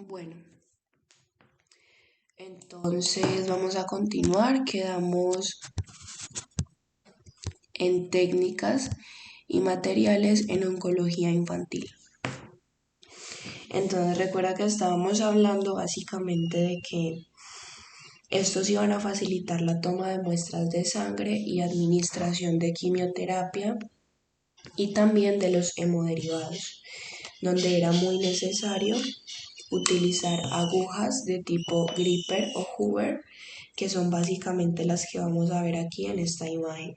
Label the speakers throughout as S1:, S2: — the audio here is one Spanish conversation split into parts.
S1: Bueno, entonces vamos a continuar. Quedamos en técnicas y materiales en oncología infantil. Entonces recuerda que estábamos hablando básicamente de que estos iban a facilitar la toma de muestras de sangre y administración de quimioterapia y también de los hemoderivados, donde era muy necesario utilizar agujas de tipo Gripper o Hoover, que son básicamente las que vamos a ver aquí en esta imagen.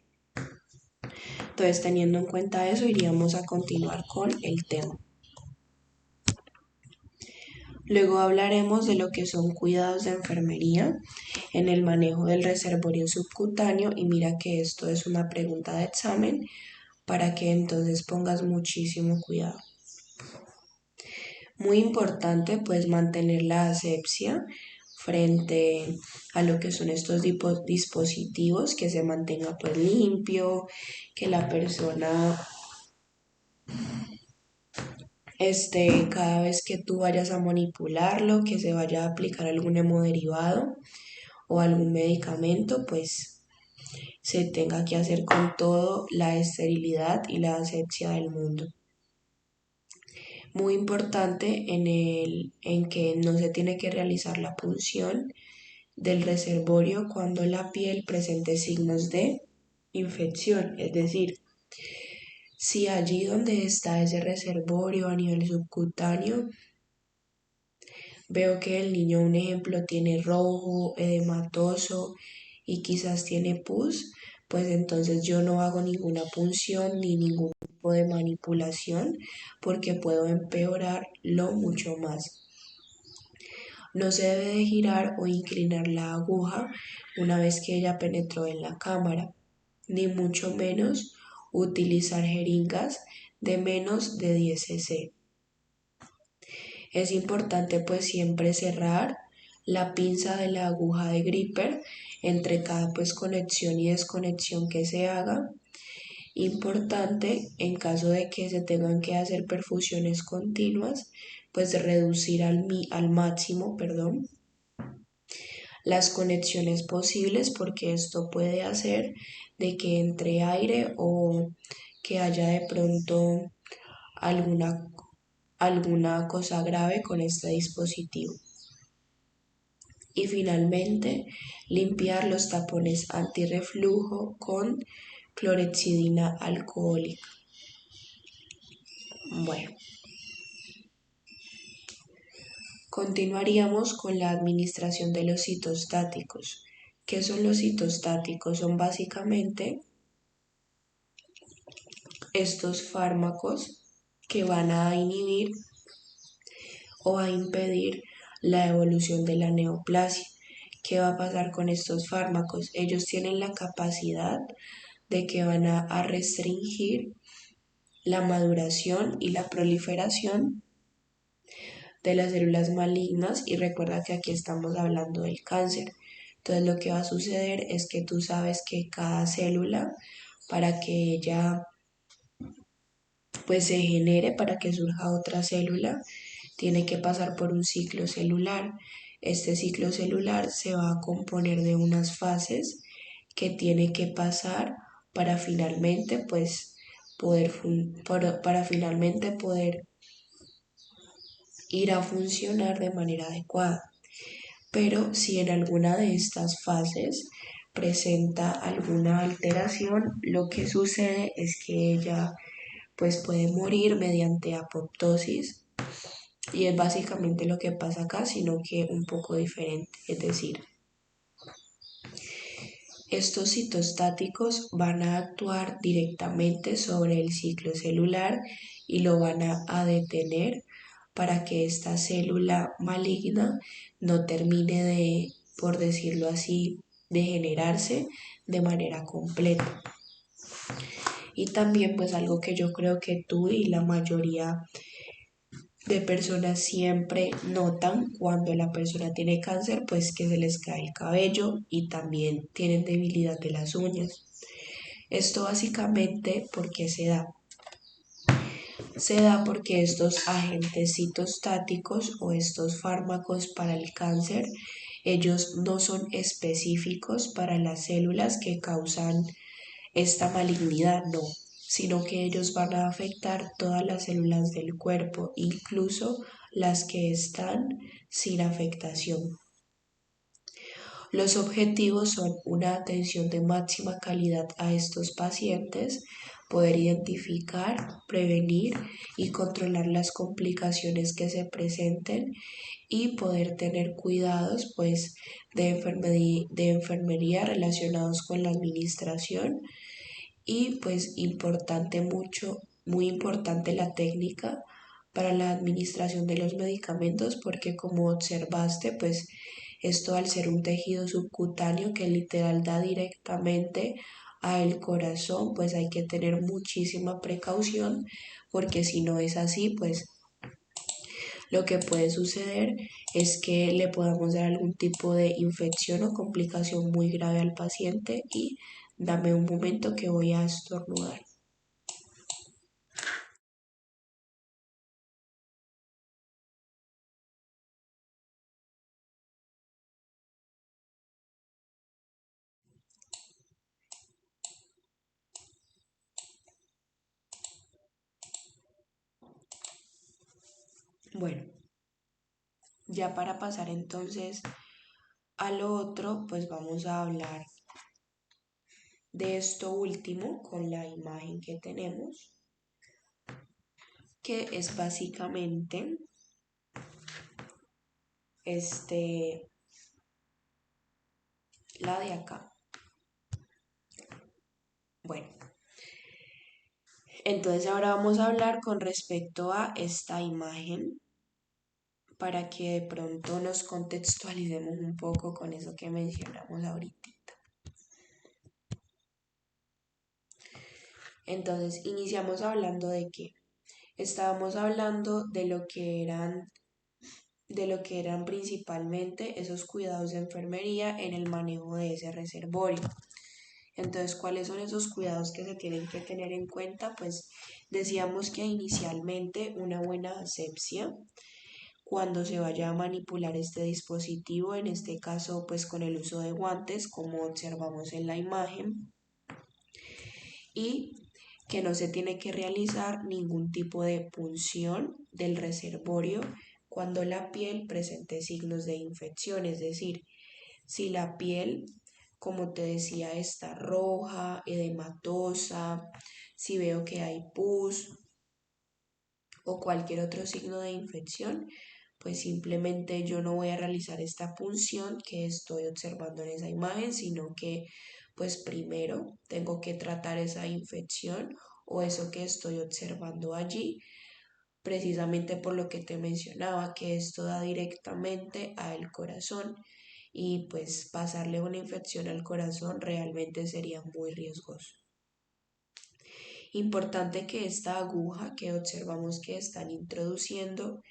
S1: Entonces, teniendo en cuenta eso, iríamos a continuar con el tema. Luego hablaremos de lo que son cuidados de enfermería en el manejo del reservorio subcutáneo, y mira que esto es una pregunta de examen para que entonces pongas muchísimo cuidado. Muy importante pues mantener la asepsia frente a lo que son estos dispositivos, que se mantenga pues limpio, que la persona cada vez que tú vayas a manipularlo, que se vaya a aplicar algún hemodiderivado o algún medicamento, pues se tenga que hacer con todo la esterilidad y la asepsia del mundo. Muy importante en que no se tiene que realizar la punción del reservorio cuando la piel presente signos de infección, es decir, si allí donde está ese reservorio a nivel subcutáneo veo que el niño, un ejemplo, tiene rojo, edematoso y quizás tiene pus, pues entonces yo no hago ninguna punción ni ningún tipo de manipulación porque puedo empeorarlo mucho más. No se debe de girar o inclinar la aguja una vez que ella penetró en la cámara, ni mucho menos utilizar jeringas de menos de 10 cc. Es importante pues siempre cerrar la pinza de la aguja de Gripper entre cada pues conexión y desconexión que se haga. Importante en caso de que se tengan que hacer perfusiones continuas, pues reducir al máximo, las conexiones posibles, porque esto puede hacer de que entre aire o que haya de pronto alguna cosa grave con este dispositivo. Y finalmente, limpiar los tapones antirreflujo con clorhexidina alcohólica. Bueno, continuaríamos con la administración de los citostáticos. ¿Qué son los citostáticos? Son básicamente estos fármacos que van a inhibir o a impedir la evolución de la neoplasia. ¿Qué va a pasar con estos fármacos? Ellos tienen la capacidad de que van a restringir la maduración y la proliferación de las células malignas, y recuerda que aquí estamos hablando del cáncer. Entonces lo que va a suceder es que tú sabes que cada célula, para que ella pues se genere, para que surja otra célula, tiene que pasar por un ciclo celular. Este ciclo celular se va a componer de unas fases que tiene que pasar para finalmente pues para finalmente poder ir a funcionar de manera adecuada. Pero si en alguna de estas fases presenta alguna alteración, lo que sucede es que ella pues puede morir mediante apoptosis, y es básicamente lo que pasa acá, sino que un poco diferente. Es decir, estos citostáticos van a actuar directamente sobre el ciclo celular y lo van a detener para que esta célula maligna no termine de, por decirlo así, de generarse de manera completa. Y también pues algo que yo creo que tú y la mayoría de personas siempre notan cuando la persona tiene cáncer, pues que se les cae el cabello y también tienen debilidad de las uñas. Esto básicamente, ¿por qué se da? Se da porque estos agentes citostáticos o estos fármacos para el cáncer, ellos no son específicos para las células que causan esta malignidad, no, sino que ellos van a afectar todas las células del cuerpo, incluso las que están sin afectación. Los objetivos son una atención de máxima calidad a estos pacientes, poder identificar, prevenir y controlar las complicaciones que se presenten y poder tener cuidados pues de enfermería relacionados con la administración y pues muy importante la técnica para la administración de los medicamentos porque como observaste pues esto al ser un tejido subcutáneo que literal da directamente al corazón pues hay que tener muchísima precaución porque si no es así pues lo que puede suceder es que le podamos dar algún tipo de infección o complicación muy grave al paciente y dame un momento que voy a estornudar. Bueno, ya para pasar entonces a lo otro, pues vamos a hablar de esto último con la imagen que tenemos, que es básicamente este, la de acá. Bueno, entonces ahora vamos a hablar con respecto a esta imagen para que de pronto nos contextualicemos un poco con eso que mencionamos ahorita. Entonces, iniciamos hablando de qué. Estábamos hablando de lo que eran principalmente esos cuidados de enfermería en el manejo de ese reservorio. Entonces, ¿cuáles son esos cuidados que se tienen que tener en cuenta? Pues decíamos que inicialmente una buena asepsia cuando se vaya a manipular este dispositivo, en este caso pues con el uso de guantes como observamos en la imagen y que no se tiene que realizar ningún tipo de punción del reservorio cuando la piel presente signos de infección, es decir, si la piel, como te decía, está roja, edematosa, si veo que hay pus o cualquier otro signo de infección, pues simplemente yo no voy a realizar esta punción que estoy observando en esa imagen, sino que pues primero tengo que tratar esa infección o eso que estoy observando allí, precisamente por lo que te mencionaba, que esto da directamente al corazón y pues pasarle una infección al corazón realmente sería muy riesgoso. Importante que esta aguja que observamos que están introduciendo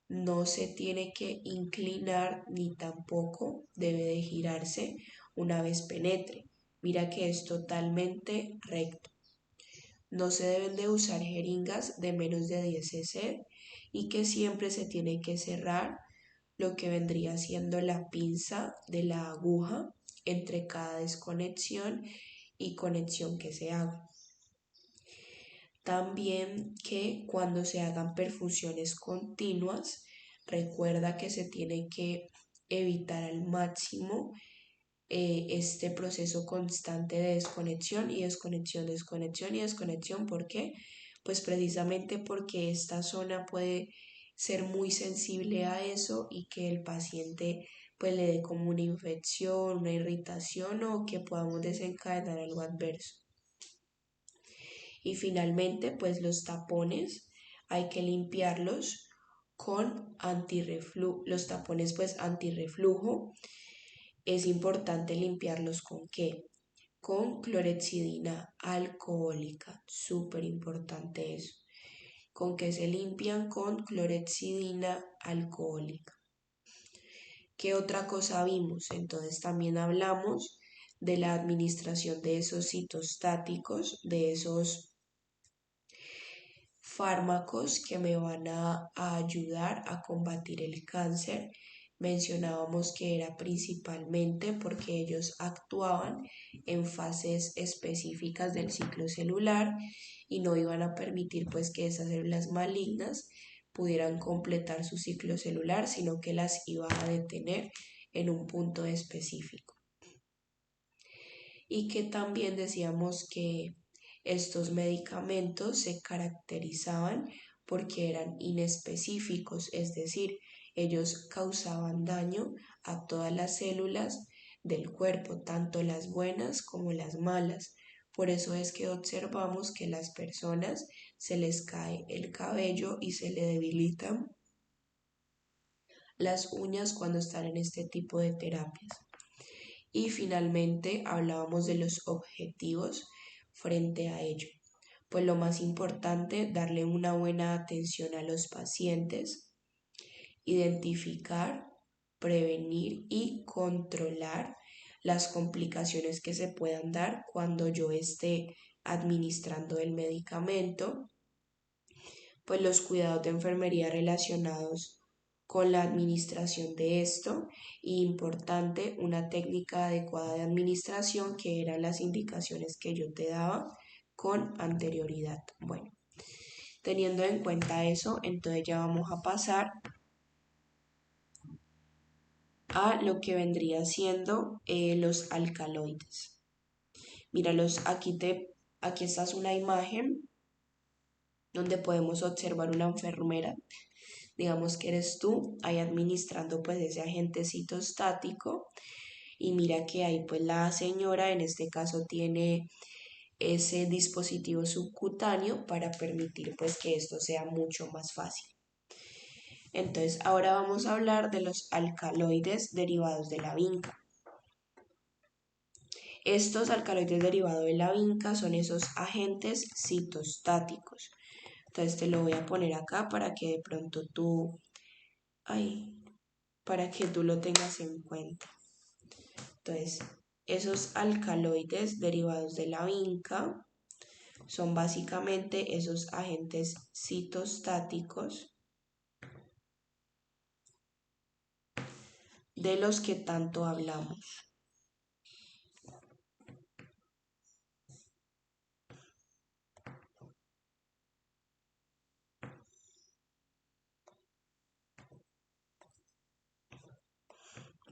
S1: no se tiene que inclinar ni tampoco debe de girarse una vez penetre. Mira que es totalmente recto. No se deben de usar jeringas de menos de 10 cc y que siempre se tiene que cerrar lo que vendría siendo la pinza de la aguja entre cada desconexión y conexión que se haga. También que cuando se hagan perfusiones continuas, recuerda que se tiene que evitar al máximo este proceso constante de desconexión y desconexión, desconexión y desconexión. ¿Por qué? Pues precisamente porque esta zona puede ser muy sensible a eso y que el paciente pues le dé como una infección, una irritación o que podamos desencadenar algo adverso. Y finalmente, pues los tapones hay que limpiarlos con antirreflujo. Los tapones pues antirreflujo es importante limpiarlos con qué? Con clorexidina alcohólica, súper importante eso. ¿Con qué se limpian? Con clorexidina alcohólica. ¿Qué otra cosa vimos? Entonces también hablamos de la administración de esos citostáticos, de esos fármacos que me van a ayudar a combatir el cáncer. Mencionábamos que era principalmente porque ellos actuaban en fases específicas del ciclo celular y no iban a permitir pues que esas células malignas pudieran completar su ciclo celular, sino que las iba a detener en un punto específico. Y que también decíamos que estos medicamentos se caracterizaban porque eran inespecíficos, es decir, ellos causaban daño a todas las células del cuerpo, tanto las buenas como las malas. Por eso es que observamos que las personas se les cae el cabello y se le debilitan las uñas cuando están en este tipo de terapias. Y finalmente hablábamos de los objetivos frente a ello. Pues lo más importante, darle una buena atención a los pacientes, identificar, prevenir y controlar las complicaciones que se puedan dar cuando yo esté administrando el medicamento, pues los cuidados de enfermería relacionados con la administración de esto y importante una técnica adecuada de administración que eran las indicaciones que yo te daba con anterioridad. Bueno, teniendo en cuenta eso, entonces ya vamos a pasar a lo que vendría siendo los alcaloides. Míralos, aquí está una imagen donde podemos observar una enfermera, digamos que eres tú, ahí administrando pues ese agente citostático y mira que ahí pues la señora en este caso tiene ese dispositivo subcutáneo para permitir pues que esto sea mucho más fácil. Entonces ahora vamos a hablar de los alcaloides derivados de la vinca. Estos alcaloides derivados de la vinca son esos agentes citostáticos. Entonces te lo voy a poner acá para que de pronto para que tú lo tengas en cuenta. Entonces, esos alcaloides derivados de la vinca son básicamente esos agentes citostáticos de los que tanto hablamos.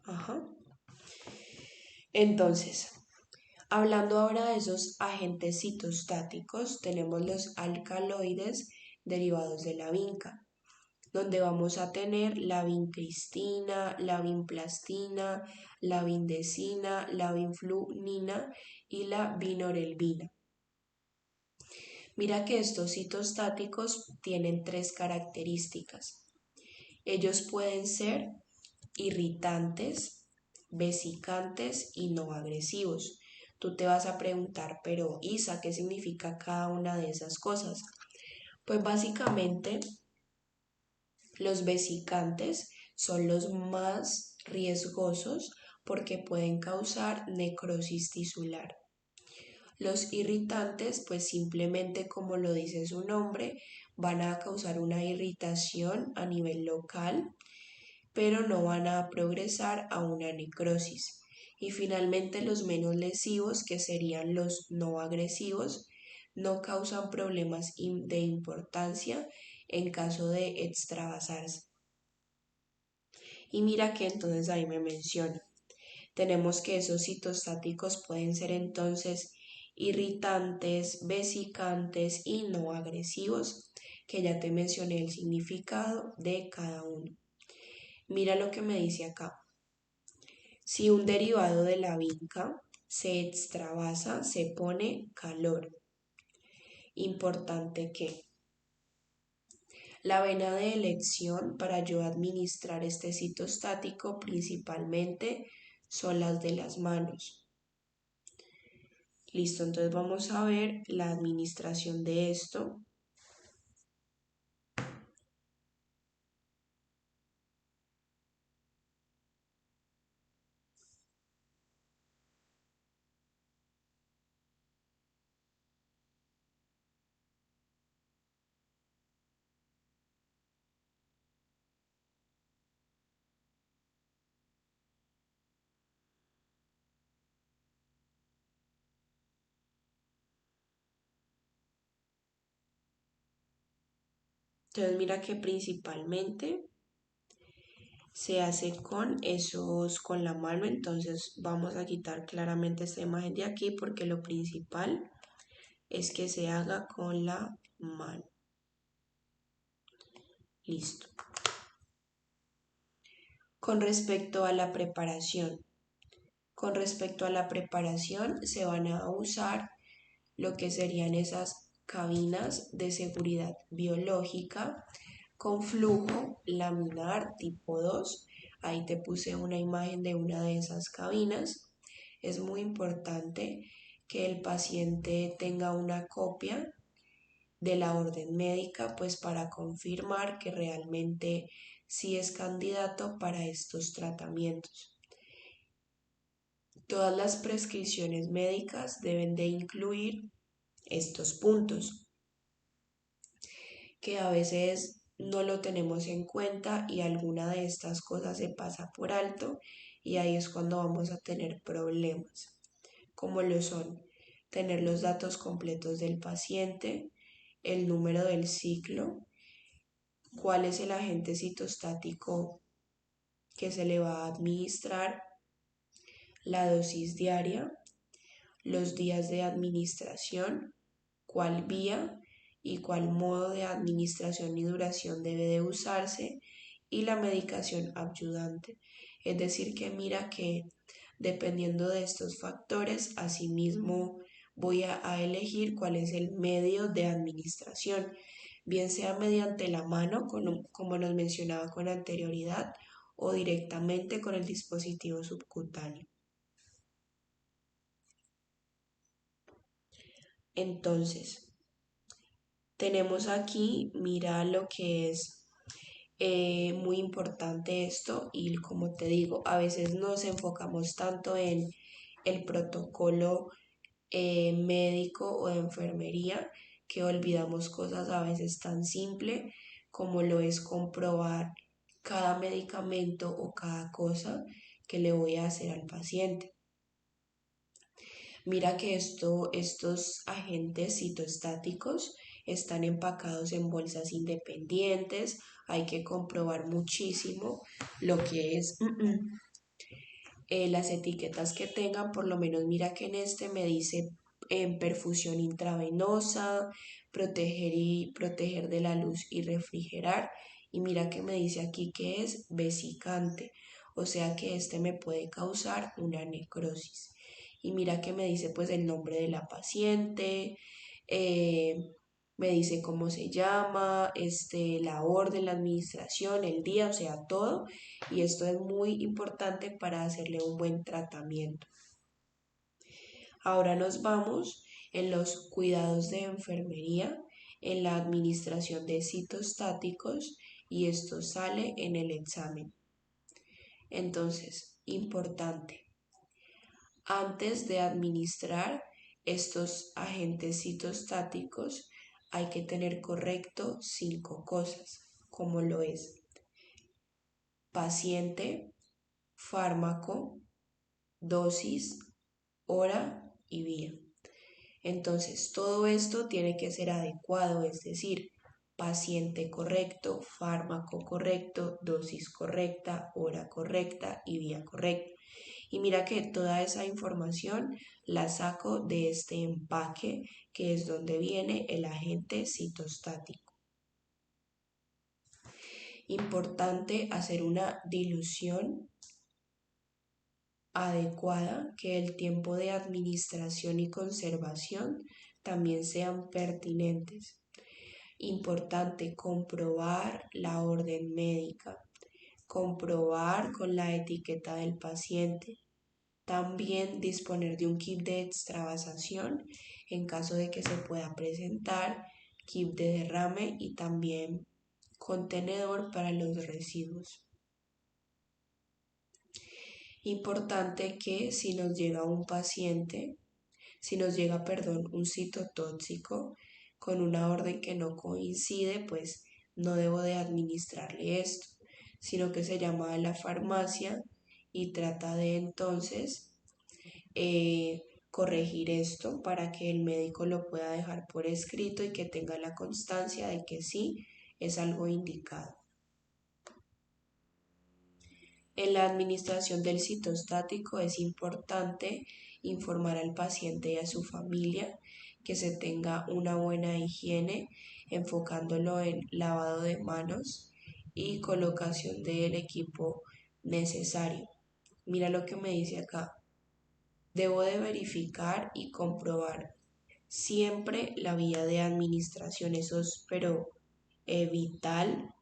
S1: Ajá. Entonces, hablando ahora de esos agentes citostáticos, tenemos los alcaloides derivados de la vinca, donde vamos a tener la vincristina, la vinplastina, la vindecina, la vinflunina y la vinorelbina. Mira que estos citostáticos tienen tres características. Ellos pueden ser irritantes, vesicantes y no agresivos. Tú te vas a preguntar, pero Isa, ¿qué significa cada una de esas cosas? Pues básicamente los vesicantes son los más riesgosos porque pueden causar necrosis tisular. Los irritantes, pues simplemente como lo dice su nombre, van a causar una irritación a nivel local, pero no van a progresar a una necrosis. Y finalmente los menos lesivos, que serían los no agresivos, no causan problemas de importancia en caso de extravasarse. Y mira que entonces ahí me menciona. Tenemos que esos citostáticos pueden ser entonces irritantes, vesicantes y no agresivos, que ya te mencioné el significado de cada uno. Mira lo que me dice acá. Si un derivado de la vinca se extravasa, se pone calor. Importante que la vena de elección para yo administrar este citostático principalmente son las de las manos. Listo, entonces vamos a ver la administración de esto. Entonces mira que principalmente se hace con la mano, entonces vamos a quitar claramente esta imagen de aquí porque lo principal es que se haga con la mano. Listo. Con respecto a la preparación, se van a usar lo que serían esas cabinas de seguridad biológica con flujo laminar tipo 2. Ahí te puse una imagen de una de esas cabinas. Es muy importante que el paciente tenga una copia de la orden médica, pues para confirmar que realmente sí es candidato para estos tratamientos. Todas las prescripciones médicas deben de incluir estos puntos, que a veces no lo tenemos en cuenta y alguna de estas cosas se pasa por alto y ahí es cuando vamos a tener problemas, como lo son tener los datos completos del paciente, el número del ciclo, cuál es el agente citostático que se le va a administrar, la dosis diaria, los días de administración, cuál vía y cuál modo de administración y duración debe de usarse y la medicación ayudante. Es decir, que mira que dependiendo de estos factores, asimismo voy a elegir cuál es el medio de administración, bien sea mediante la mano, como nos mencionaba con anterioridad, o directamente con el dispositivo subcutáneo. Entonces, tenemos aquí, mira lo que es muy importante esto y como te digo, a veces nos enfocamos tanto en el protocolo médico o de enfermería que olvidamos cosas a veces tan simple como lo es comprobar cada medicamento o cada cosa que le voy a hacer al paciente. Mira que estos agentes citostáticos están empacados en bolsas independientes, hay que comprobar muchísimo lo que es las etiquetas que tengan, por lo menos mira que en este me dice en perfusión intravenosa, proteger de la luz y refrigerar. Y mira que me dice aquí que es vesicante, o sea que este me puede causar una necrosis. Y mira que me dice pues el nombre de la paciente, me dice cómo se llama, la orden, la administración, el día, o sea, todo. Y esto es muy importante para hacerle un buen tratamiento. Ahora nos vamos en los cuidados de enfermería, en la administración de citostáticos y esto sale en el examen. Entonces, importante, antes de administrar estos agentes citostáticos hay que tener correcto 5 cosas, como lo es paciente, fármaco, dosis, hora y vía. Entonces, todo esto tiene que ser adecuado, es decir, paciente correcto, fármaco correcto, dosis correcta, hora correcta y vía correcta. Y mira que toda esa información la saco de este empaque que es donde viene el agente citostático. Importante hacer una dilución adecuada, que el tiempo de administración y conservación también sean pertinentes. Importante comprobar la orden médica, comprobar con la etiqueta del paciente. También disponer de un kit de extravasación en caso de que se pueda presentar, kit de derrame y también contenedor para los residuos. Importante que si nos llega un paciente, si nos llega, perdón, un citotóxico con una orden que no coincide, pues no debo de administrarle esto, sino que se llama a la farmacia y trata de entonces corregir esto para que el médico lo pueda dejar por escrito y que tenga la constancia de que sí es algo indicado. En la administración del citostático es importante informar al paciente y a su familia que se tenga una buena higiene, enfocándolo en lavado de manos y colocación del equipo necesario. Mira lo que me dice acá. Debo de verificar y comprobar siempre la vía de administración. Eso es, pero vital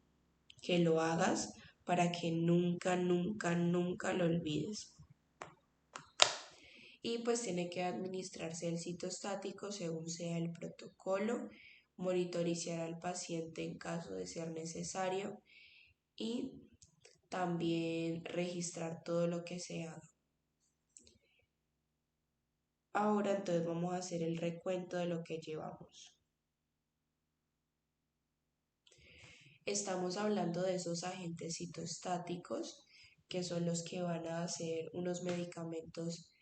S1: que lo hagas para que nunca, nunca, nunca lo olvides. Y pues tiene que administrarse el citostático según sea el protocolo, monitorizar al paciente en caso de ser necesario y también registrar todo lo que se haga. Ahora entonces vamos a hacer el recuento de lo que llevamos. Estamos hablando de esos agentes citostáticos que son los que van a hacer unos medicamentos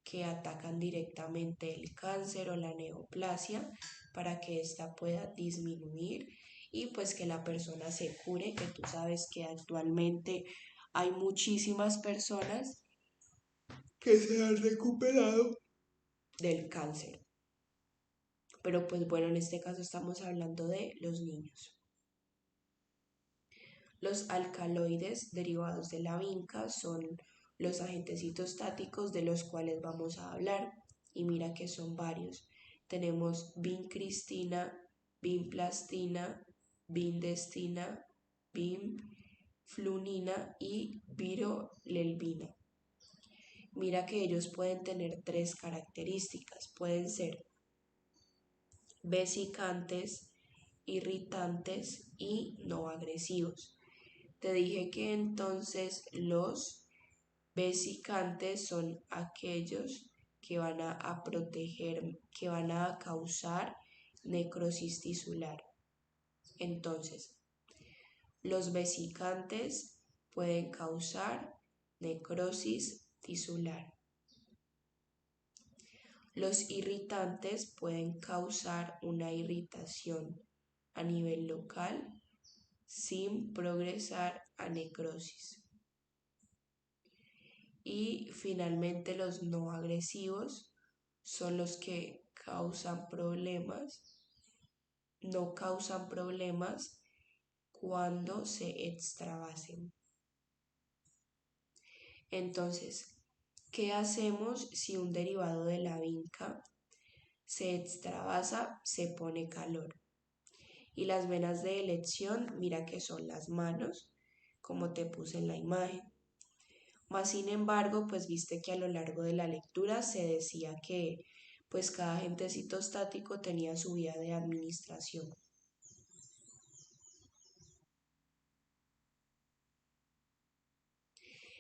S1: que atacan directamente el cáncer o la neoplasia para que ésta pueda disminuir y pues que la persona se cure, que tú sabes que actualmente hay muchísimas personas que se han recuperado del cáncer. Pero pues bueno, en este caso estamos hablando de los niños. Los alcaloides derivados de la vinca son los agentes citostáticos de los cuales vamos a hablar y mira que son varios. Tenemos vincristina, vinplastina, vindestina, vinflunina y virolelvina. Mira que ellos pueden tener tres características. Pueden ser vesicantes, irritantes y no agresivos. Te dije que entonces los vesicantes son aquellos que van a proteger, que van a causar necrosis tisular. Entonces, los vesicantes pueden causar necrosis tisular. Los irritantes pueden causar una irritación a nivel local sin progresar a necrosis. Y finalmente los no agresivos son los que no causan problemas cuando se extravasen. Entonces, ¿qué hacemos si un derivado de la vinca se extravasa? Se pone calor. Y las venas de elección, mira que son las manos, como te puse en la imagen. Más sin embargo, pues viste que a lo largo de la lectura se decía que pues cada agente citostático tenía su vía de administración.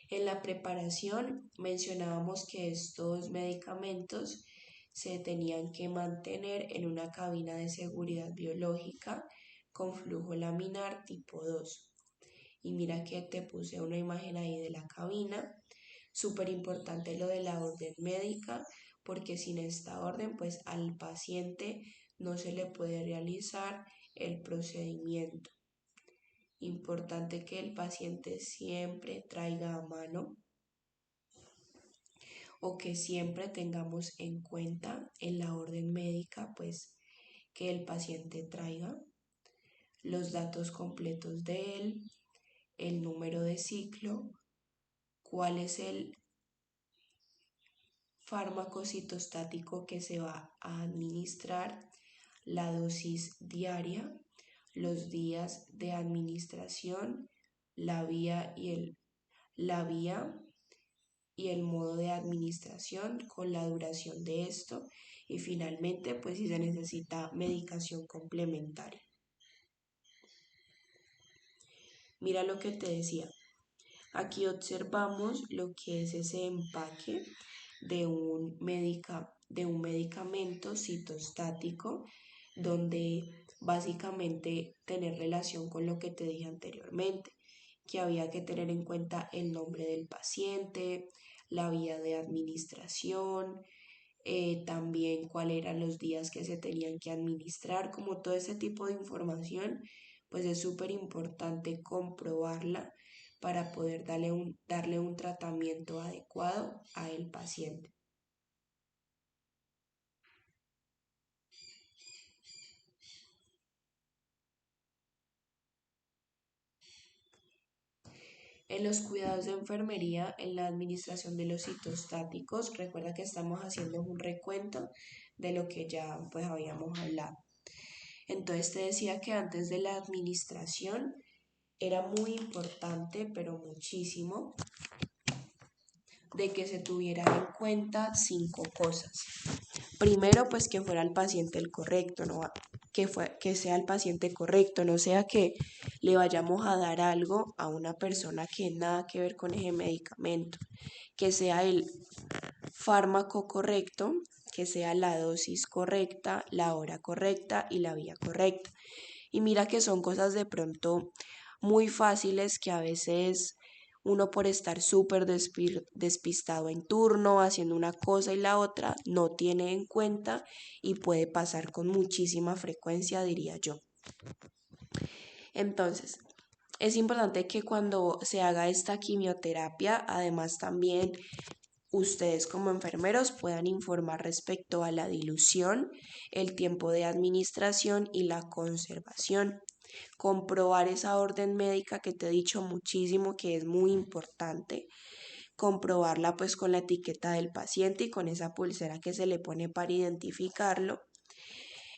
S1: En la preparación mencionábamos que estos medicamentos se tenían que mantener en una cabina de seguridad biológica con flujo laminar tipo 2. Y mira que te puse una imagen ahí de la cabina. Súper importante lo de la orden médica, porque sin esta orden, pues al paciente no se le puede realizar el procedimiento. Importante que el paciente siempre traiga a mano o que siempre tengamos en cuenta en la orden médica, pues que el paciente traiga los datos completos de él, el número de ciclo, cuál es el fármaco citostático que se va a administrar, la dosis diaria, los días de administración, la vía y el modo de administración con la duración de esto y finalmente pues si se necesita medicación complementaria. Mira lo que te decía. Aquí observamos lo que es ese empaque de un medicamento citostático donde básicamente tener relación con lo que te dije anteriormente, que había que tener en cuenta el nombre del paciente, la vía de administración, también cuáles eran los días que se tenían que administrar, como todo ese tipo de información, pues es súper importante comprobarla para poder darle un tratamiento adecuado a el paciente. En los cuidados de enfermería, en la administración de los citostáticos, recuerda que estamos haciendo un recuento de lo que ya pues habíamos hablado. Entonces te decía que antes de la administración era muy importante, pero muchísimo, de que se tuviera en cuenta 5 cosas. Primero, pues que fuera el paciente el correcto, ¿no? Que sea el paciente correcto, no sea que le vayamos a dar algo a una persona que nada que ver con ese medicamento, que sea el fármaco correcto, que sea la dosis correcta, la hora correcta y la vía correcta. Y mira que son cosas de pronto muy fáciles que a veces uno por estar súper despistado en turno, haciendo una cosa y la otra, no tiene en cuenta y puede pasar con muchísima frecuencia, diría yo. Entonces, es importante que cuando se haga esta quimioterapia, además también ustedes como enfermeros puedan informar respecto a la dilución, el tiempo de administración y la conservación. Comprobar esa orden médica que te he dicho muchísimo que es muy importante. Comprobarla pues con la etiqueta del paciente y con esa pulsera que se le pone para identificarlo.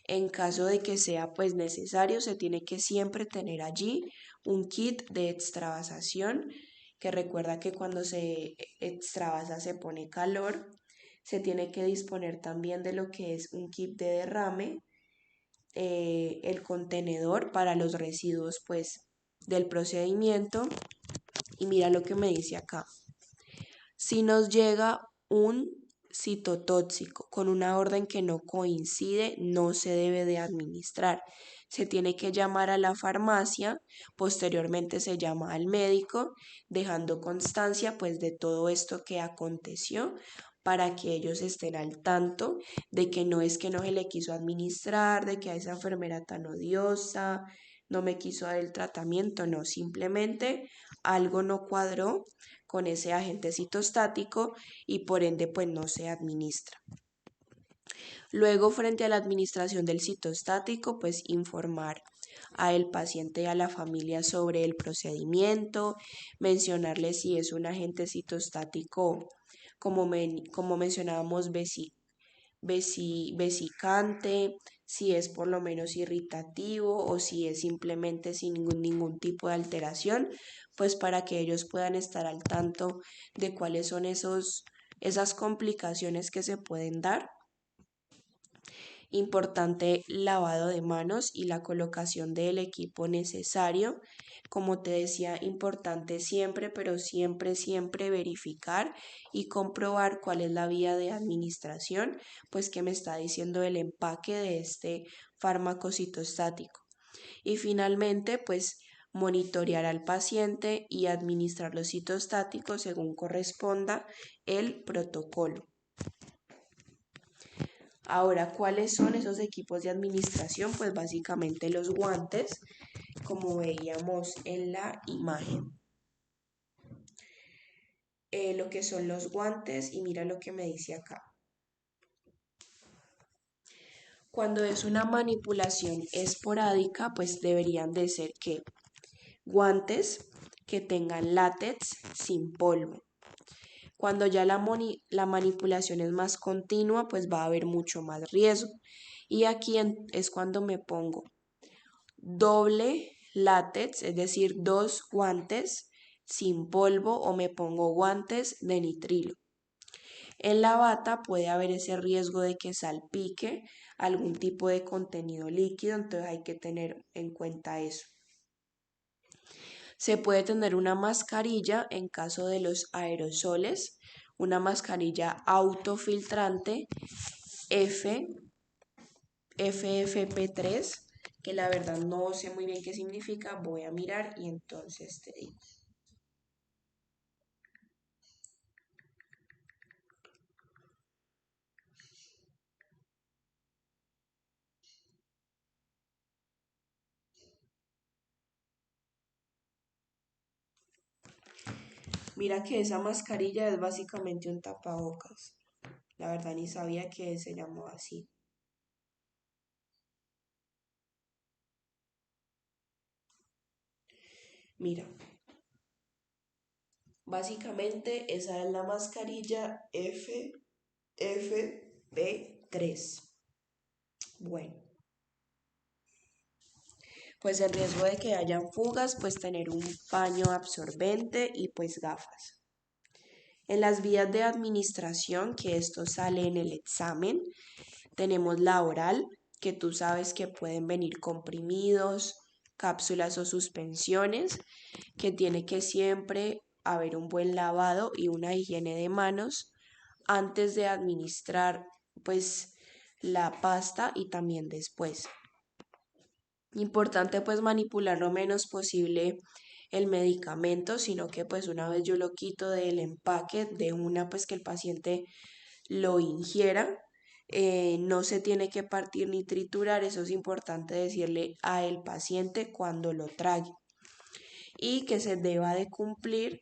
S1: En caso de que sea pues necesario, se tiene que siempre tener allí un kit de extravasación, que recuerda que cuando se extravasa se pone calor. Se tiene que disponer también de lo que es un kit de derrame, el contenedor para los residuos pues del procedimiento. Y mira lo que me dice acá. Si nos llega un citotóxico con una orden que no coincide, no se debe de administrar. Se tiene que llamar a la farmacia, posteriormente se llama al médico, dejando constancia pues de todo esto que aconteció para que ellos estén al tanto de que no es que no se le quiso administrar, de que a esa enfermera tan odiosa no me quiso dar el tratamiento, no, simplemente algo no cuadró con ese agente citostático y por ende pues no se administra. Luego, frente a la administración del citostático, pues informar al paciente y a la familia sobre el procedimiento, mencionarle si es un agente citostático, como mencionábamos, vesicante, si es por lo menos irritativo o si es simplemente sin ningún tipo de alteración, pues para que ellos puedan estar al tanto de cuáles son esas complicaciones que se pueden dar. Importante lavado de manos y la colocación del equipo necesario. Como te decía, importante siempre, pero siempre verificar y comprobar cuál es la vía de administración, pues que me está diciendo el empaque de este fármaco citostático. Y finalmente, pues monitorear al paciente y administrar los citostáticos según corresponda el protocolo. Ahora, ¿cuáles son esos equipos de administración? Pues básicamente los guantes, como veíamos en la imagen. Lo que son los guantes y mira lo que me dice acá. Cuando es una manipulación esporádica, pues deberían de ser que guantes que tengan látex sin polvo. Cuando ya la manipulación es más continua, pues va a haber mucho más riesgo. Y aquí es cuando me pongo doble látex, es decir, 2 guantes sin polvo o me pongo guantes de nitrilo. En la bata puede haber ese riesgo de que salpique algún tipo de contenido líquido, entonces hay que tener en cuenta eso. Se puede tener una mascarilla en caso de los aerosoles, una mascarilla autofiltrante FFP3, que la verdad no sé muy bien qué significa, voy a mirar y entonces te digo. Mira que esa mascarilla es básicamente un tapabocas. La verdad ni sabía que se llamaba así. Mira, básicamente esa es la mascarilla FFP3. Bueno, pues en riesgo de que hayan fugas, pues tener un paño absorbente y pues gafas. En las vías de administración, que esto sale en el examen, tenemos la oral, que tú sabes que pueden venir comprimidos, cápsulas o suspensiones, que tiene que siempre haber un buen lavado y una higiene de manos antes de administrar pues la pasta y también después. Importante pues manipular lo menos posible el medicamento, sino que pues una vez yo lo quito del empaque de una pues que el paciente lo ingiera, no se tiene que partir ni triturar, eso es importante decirle al paciente cuando lo trague y que se deba de cumplir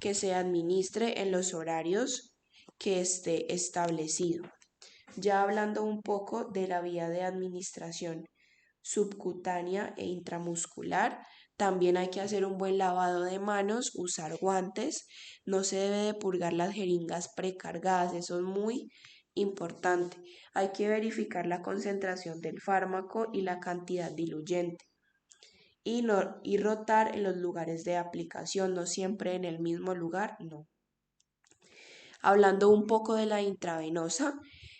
S1: que se administre en los horarios que esté establecido. Ya hablando un poco de la vía de administración subcutánea e intramuscular, también hay que hacer un buen lavado de manos, usar guantes, no se debe de purgar las jeringas precargadas, eso es muy importante. Hay que verificar la concentración del fármaco y la cantidad diluyente y rotar en los lugares de aplicación, no siempre en el mismo lugar, no. Hablando un poco de la intravenosa,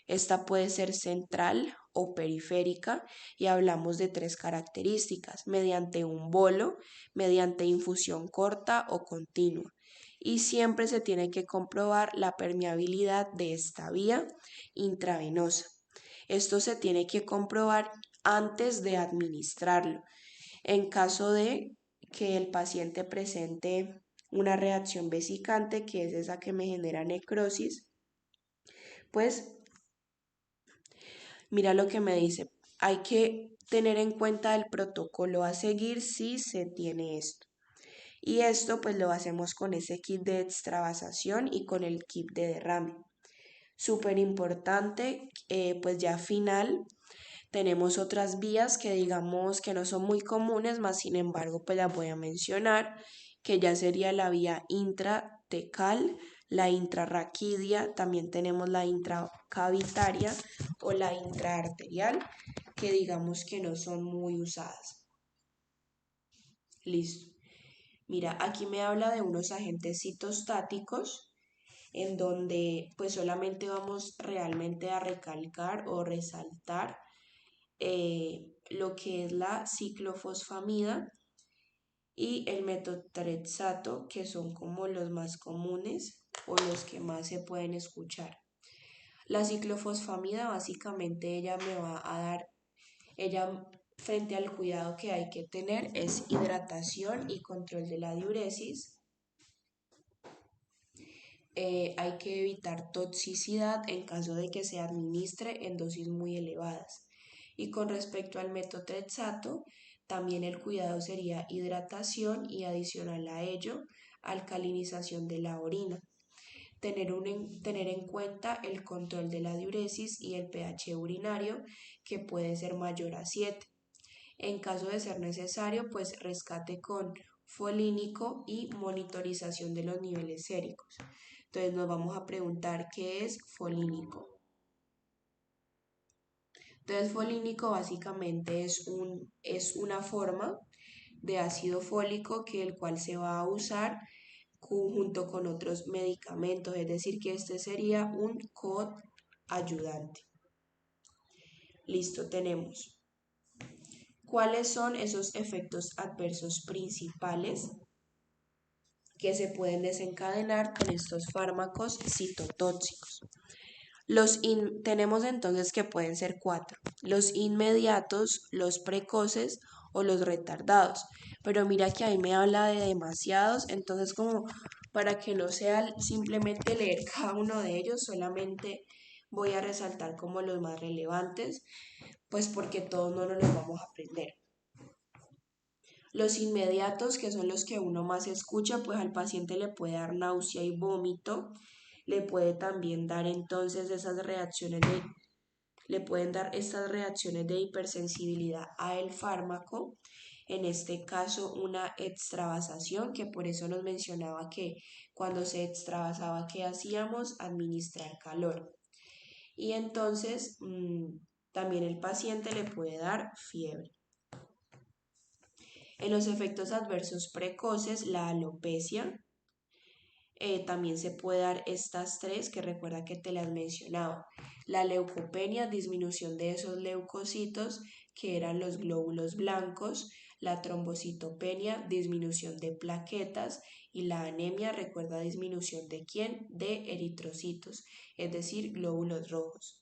S1: esta puede ser central o periférica y hablamos de tres características, mediante un bolo, mediante infusión corta o continua. Y siempre se tiene que comprobar la permeabilidad de esta vía intravenosa. Esto se tiene que comprobar antes de administrarlo. En caso de que el paciente presente una reacción vesicante, que es esa que me genera necrosis, pues mira lo que me dice. Hay que tener en cuenta el protocolo a seguir si se tiene esto. Y esto pues lo hacemos con ese kit de extravasación y con el kit de derrame. Súper importante, pues ya final, tenemos otras vías que digamos que no son muy comunes, más sin embargo pues las voy a mencionar, que ya sería la vía intratecal, la intrarraquídea, también tenemos la intracavitaria o la intraarterial, que digamos que no son muy usadas. Listo. Mira, aquí me habla de unos agentes citostáticos en donde pues solamente vamos realmente a recalcar o resaltar lo que es la ciclofosfamida y el metotrexato, que son como los más comunes o los que más se pueden escuchar. La ciclofosfamida básicamente ella me va a dar, ella frente al cuidado que hay que tener es hidratación y control de la diuresis. Hay que evitar toxicidad en caso de que se administre en dosis muy elevadas. Y con respecto al metotrexato, también el cuidado sería hidratación y adicional a ello, alcalinización de la orina. Tener en cuenta el control de la diuresis y el pH urinario, que puede ser mayor a 7. En caso de ser necesario, pues rescate con folínico y monitorización de los niveles séricos. Entonces nos vamos a preguntar qué es folínico. Entonces folínico básicamente es una forma de ácido fólico que el cual se va a usar junto con otros medicamentos, es decir, que este sería un coayudante. Listo, tenemos. ¿Cuáles son esos efectos adversos principales que se pueden desencadenar con estos fármacos citotóxicos? Tenemos entonces que pueden ser cuatro: los inmediatos, los precoces o los retardados. Pero mira que ahí me habla de demasiados, entonces como para que no sea simplemente leer cada uno de ellos, solamente voy a resaltar como los más relevantes, pues porque todos no nos los vamos a aprender. Los inmediatos, que son los que uno más escucha, pues al paciente le puede dar náusea y vómito, le puede también dar entonces le pueden dar estas reacciones de hipersensibilidad al fármaco, en este caso una extravasación, que por eso nos mencionaba que cuando se extravasaba, ¿qué hacíamos? Administrar calor. Y entonces también el paciente le puede dar fiebre. En los efectos adversos precoces, la alopecia, también se puede dar estas tres que recuerda que te las mencionaba. La leucopenia, disminución de esos leucocitos que eran los glóbulos blancos. La trombocitopenia, disminución de plaquetas. Y la anemia, recuerda, disminución de ¿quién? De eritrocitos, es decir, glóbulos rojos.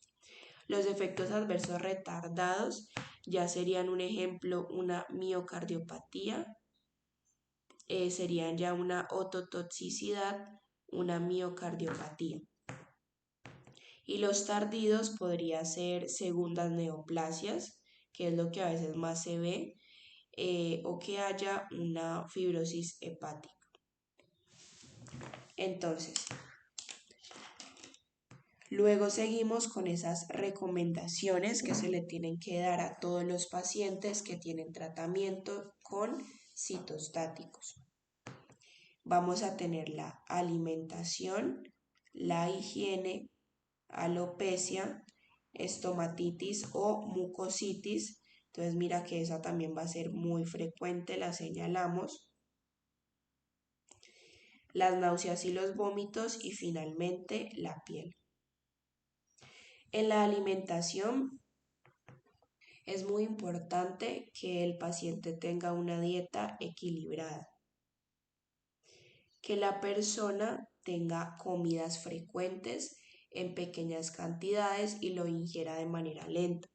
S1: Los efectos adversos retardados ya serían un ejemplo, una miocardiopatía, serían ya una ototoxicidad, una miocardiopatía. Y los tardidos podría ser segundas neoplasias, que es lo que a veces más se ve, o que haya una fibrosis hepática. Entonces, luego seguimos con esas recomendaciones que se le tienen que dar a todos los pacientes que tienen tratamiento con citostáticos. Vamos a tener la alimentación, la higiene, alopecia, estomatitis o mucositis. Entonces mira que esa también va a ser muy frecuente, la señalamos. Las náuseas y los vómitos y finalmente la piel. En la alimentación es muy importante que el paciente tenga una dieta equilibrada, que la persona tenga comidas frecuentes en pequeñas cantidades y lo ingiera de manera lenta.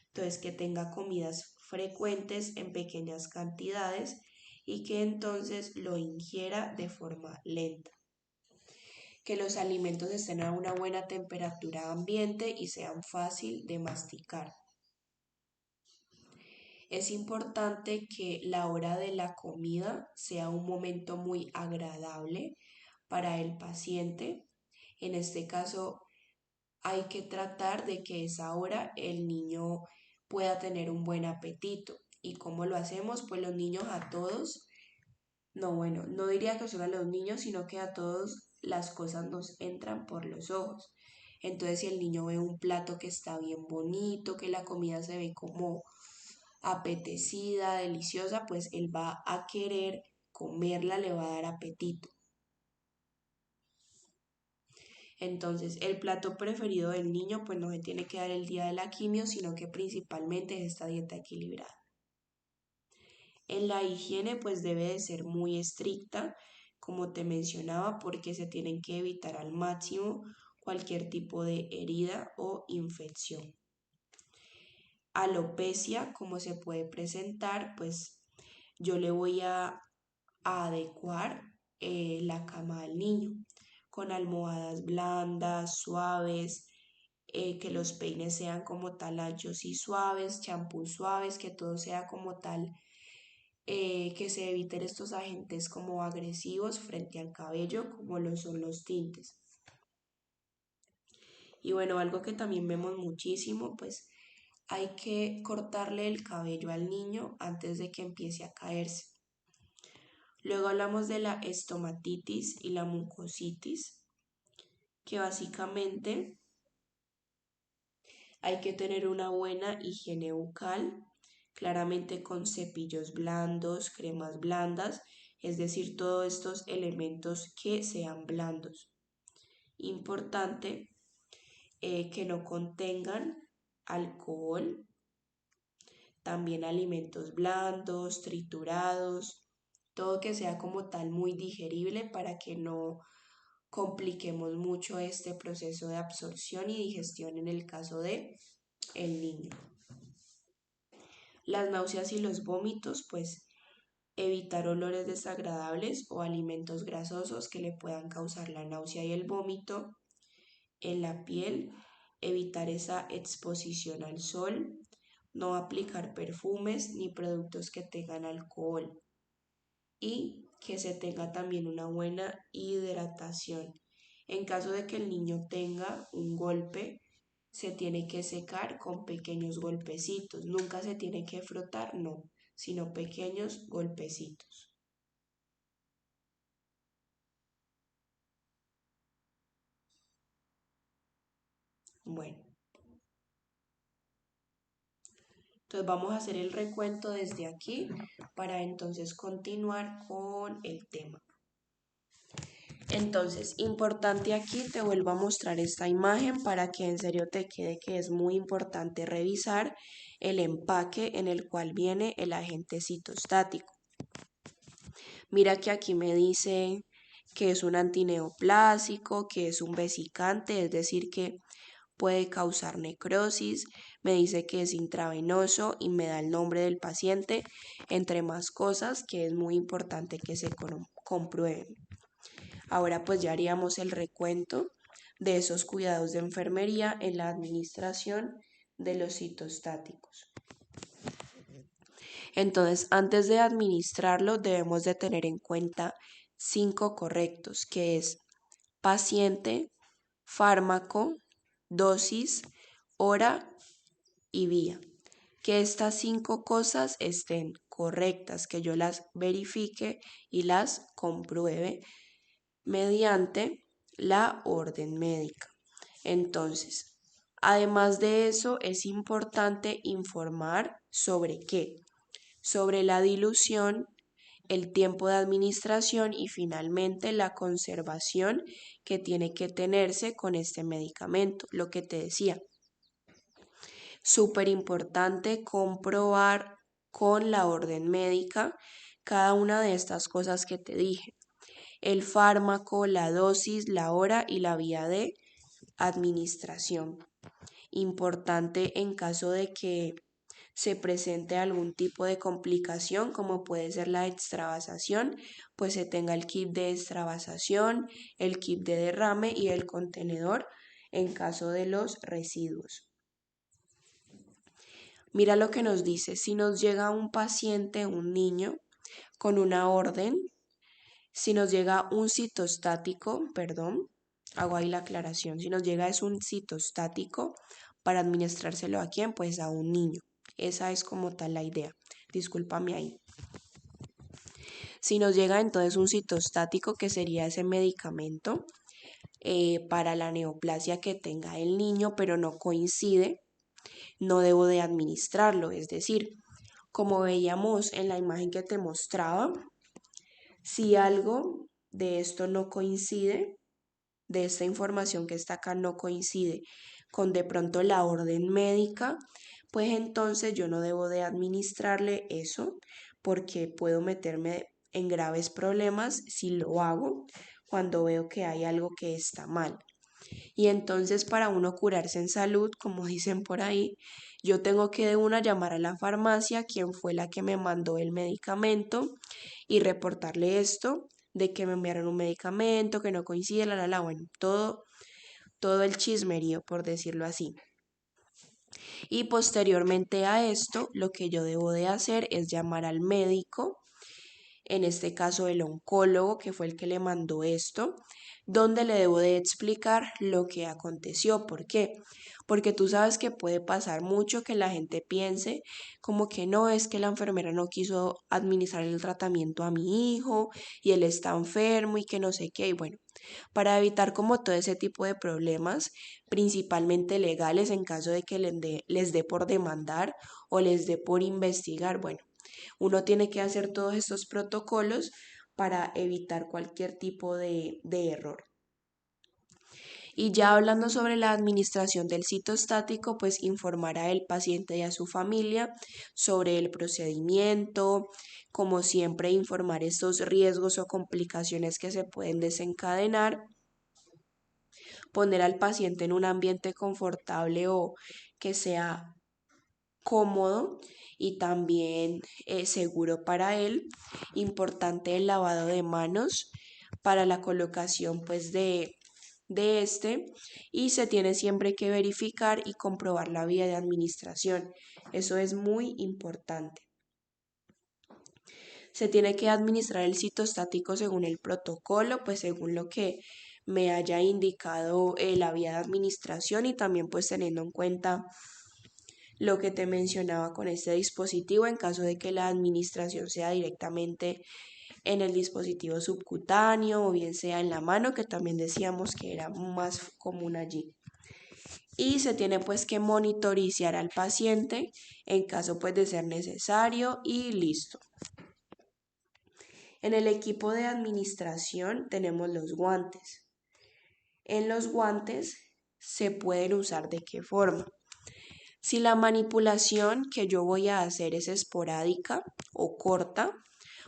S1: Entonces, que tenga comidas frecuentes en pequeñas cantidades y que entonces lo ingiera de forma lenta. Que los alimentos estén a una buena temperatura ambiente y sean fácil de masticar. Es importante que la hora de la comida sea un momento muy agradable para el paciente. En este caso, hay que tratar de que esa hora el niño pueda tener un buen apetito. ¿Y cómo lo hacemos? Pues los niños a todos, no, bueno, no diría que solo a los niños, sino que a todos las cosas nos entran por los ojos. Entonces, si el niño ve un plato que está bien bonito, que la comida se ve como apetecida, deliciosa, pues él va a querer comerla, le va a dar apetito. Entonces, el plato preferido del niño pues no se tiene que dar el día de la quimio, sino que principalmente es esta dieta equilibrada. En la higiene pues debe de ser muy estricta, como te mencionaba, porque se tienen que evitar al máximo cualquier tipo de herida o infección. Alopecia, como se puede presentar, pues yo le voy a adecuar la cama al niño con almohadas blandas, suaves, que los peines sean como tal anchos y suaves, champús suaves, que todo sea como tal, que se eviten estos agentes como agresivos frente al cabello, como lo son los tintes. Y bueno, algo que también vemos muchísimo, pues hay que cortarle el cabello al niño antes de que empiece a caerse. Luego hablamos de la estomatitis y la mucositis, que básicamente hay que tener una buena higiene bucal, claramente con cepillos blandos, cremas blandas, es decir, todos estos elementos que sean blandos. Importante que no contengan alcohol, también alimentos blandos, triturados, todo que sea como tal muy digerible para que no compliquemos mucho este proceso de absorción y digestión en el caso de el niño. Las náuseas y los vómitos, pues evitar olores desagradables o alimentos grasosos que le puedan causar la náusea y el vómito. En la piel, evitar esa exposición al sol, no aplicar perfumes ni productos que tengan alcohol y que se tenga también una buena hidratación. En caso de que el niño tenga un golpe, se tiene que secar con pequeños golpecitos. Nunca se tiene que frotar, no, sino pequeños golpecitos. Bueno, entonces vamos a hacer el recuento desde aquí para entonces continuar con el tema. Entonces, importante aquí, te vuelvo a mostrar esta imagen para que en serio te quede que es muy importante revisar el empaque en el cual viene el agente citostático. Mira que aquí me dice que es un antineoplásico, que es un vesicante, es decir, que puede causar necrosis, me dice que es intravenoso y me da el nombre del paciente, entre más cosas que es muy importante que se comprueben. Ahora pues ya haríamos el recuento de esos cuidados de enfermería en la administración de los citostáticos. Entonces, antes de administrarlo debemos de tener en cuenta 5 correctos, que es paciente, fármaco, dosis, hora y vía. Que estas 5 cosas estén correctas, que yo las verifique y las compruebe mediante la orden médica. Entonces, además de eso, es importante informar sobre qué, sobre la dilución, el tiempo de administración y finalmente la conservación que tiene que tenerse con este medicamento. Lo que te decía, súper importante comprobar con la orden médica cada una de estas cosas que te dije. El fármaco, la dosis, la hora y la vía de administración. Importante en caso de que se presente algún tipo de complicación, como puede ser la extravasación, pues se tenga el kit de extravasación, el kit de derrame y el contenedor en caso de los residuos. Mira lo que nos dice, si nos llega un paciente, un niño, con una orden, si nos llega un citostático, perdón, hago ahí la aclaración, si nos llega es un citostático para administrárselo a quién, pues a un niño. Esa es como tal la idea. Discúlpame ahí. Si nos llega entonces un citostático, que sería ese medicamento para la neoplasia que tenga el niño, pero no coincide, no debo de administrarlo. Es decir, como veíamos en la imagen que te mostraba, si algo de esto no coincide, de esta información que está acá no coincide con de pronto la orden médica, pues entonces yo no debo de administrarle eso porque puedo meterme en graves problemas si lo hago cuando veo que hay algo que está mal. Y entonces para uno curarse en salud, como dicen por ahí, yo tengo que de una llamar a la farmacia, quien fue la que me mandó el medicamento, y reportarle esto, de que me enviaron un medicamento, que no coincide, bueno, todo el chismerío, por decirlo así. Y posteriormente a esto, lo que yo debo de hacer es llamar al médico, en este caso el oncólogo, que fue el que le mandó esto, donde le debo de explicar lo que aconteció. ¿Por qué? Porque tú sabes que puede pasar mucho que la gente piense como que no, es que la enfermera no quiso administrar el tratamiento a mi hijo y él está enfermo y que no sé qué. Y bueno, para evitar como todo ese tipo de problemas, principalmente legales en caso de que les dé por demandar o les dé por investigar, bueno, uno tiene que hacer todos estos protocolos para evitar cualquier tipo de error. Y ya hablando sobre la administración del citostático, pues informar al paciente y a su familia sobre el procedimiento, como siempre informar estos riesgos o complicaciones que se pueden desencadenar, poner al paciente en un ambiente confortable o que sea cómodo y también seguro para él. Importante el lavado de manos para la colocación pues de de este y se tiene siempre que verificar y comprobar la vía de administración. Eso es muy importante. Se tiene que administrar el citostático según el protocolo, pues según lo que me haya indicado la vía de administración y también pues teniendo en cuenta lo que te mencionaba con este dispositivo en caso de que la administración sea directamente en el dispositivo subcutáneo o bien sea en la mano, que también decíamos que era más común allí. Y se tiene pues que monitorizar al paciente en caso pues de ser necesario y listo. En el equipo de administración tenemos los guantes. En los guantes se pueden usar de qué forma. Si la manipulación que yo voy a hacer es esporádica o corta,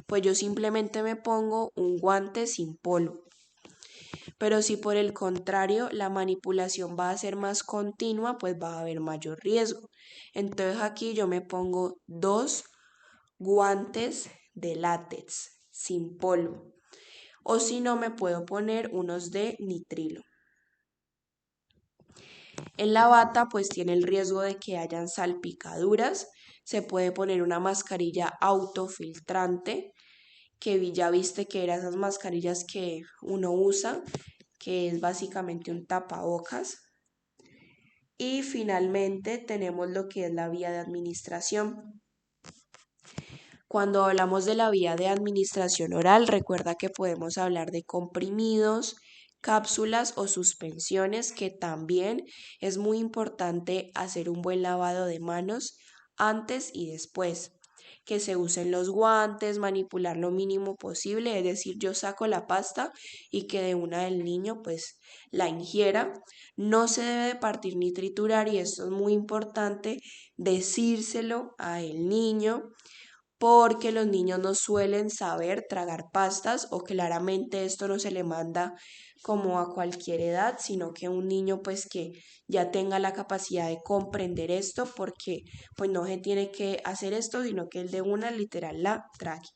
S1: pues yo simplemente me pongo un guante sin polvo. Pero si por el contrario la manipulación va a ser más continua, pues va a haber mayor riesgo. Entonces aquí yo me pongo 2 guantes de látex sin polvo. O si no, me puedo poner unos de nitrilo. En la bata pues tiene el riesgo de que hayan salpicaduras. Se puede poner una mascarilla autofiltrante, que ya viste que eran esas mascarillas que uno usa, que es básicamente un tapabocas. Y finalmente tenemos lo que es la vía de administración. Cuando hablamos de la vía de administración oral, recuerda que podemos hablar de comprimidos, cápsulas o suspensiones, que también es muy importante hacer un buen lavado de manos antes y después. Que se usen los guantes, manipular lo mínimo posible, es decir, yo saco la pasta y que de una del niño pues la ingiera. No se debe de partir ni triturar y esto es muy importante decírselo a el niño porque los niños no suelen saber tragar pastas o claramente esto no se le manda como a cualquier edad, sino que un niño pues que ya tenga la capacidad de comprender esto porque pues no se tiene que hacer esto, sino que él de una literal la trague.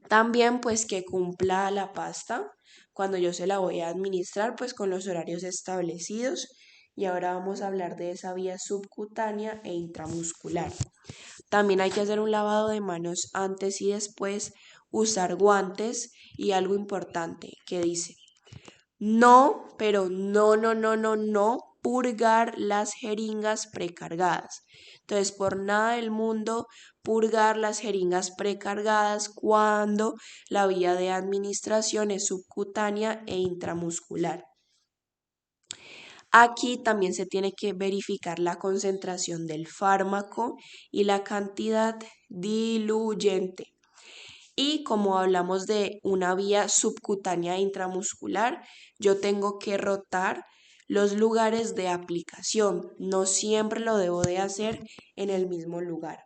S1: También pues que cumpla la pasta cuando yo se la voy a administrar pues con los horarios establecidos. Y ahora vamos a hablar de esa vía subcutánea e intramuscular. También hay que hacer un lavado de manos antes y después, usar guantes y algo importante que dice, no, pero no, purgar las jeringas precargadas. Entonces, por nada del mundo, purgar las jeringas precargadas cuando la vía de administración es subcutánea e intramuscular. Aquí también se tiene que verificar la concentración del fármaco y la cantidad diluyente. Y como hablamos de una vía subcutánea intramuscular, yo tengo que rotar los lugares de aplicación. No siempre lo debo de hacer en el mismo lugar.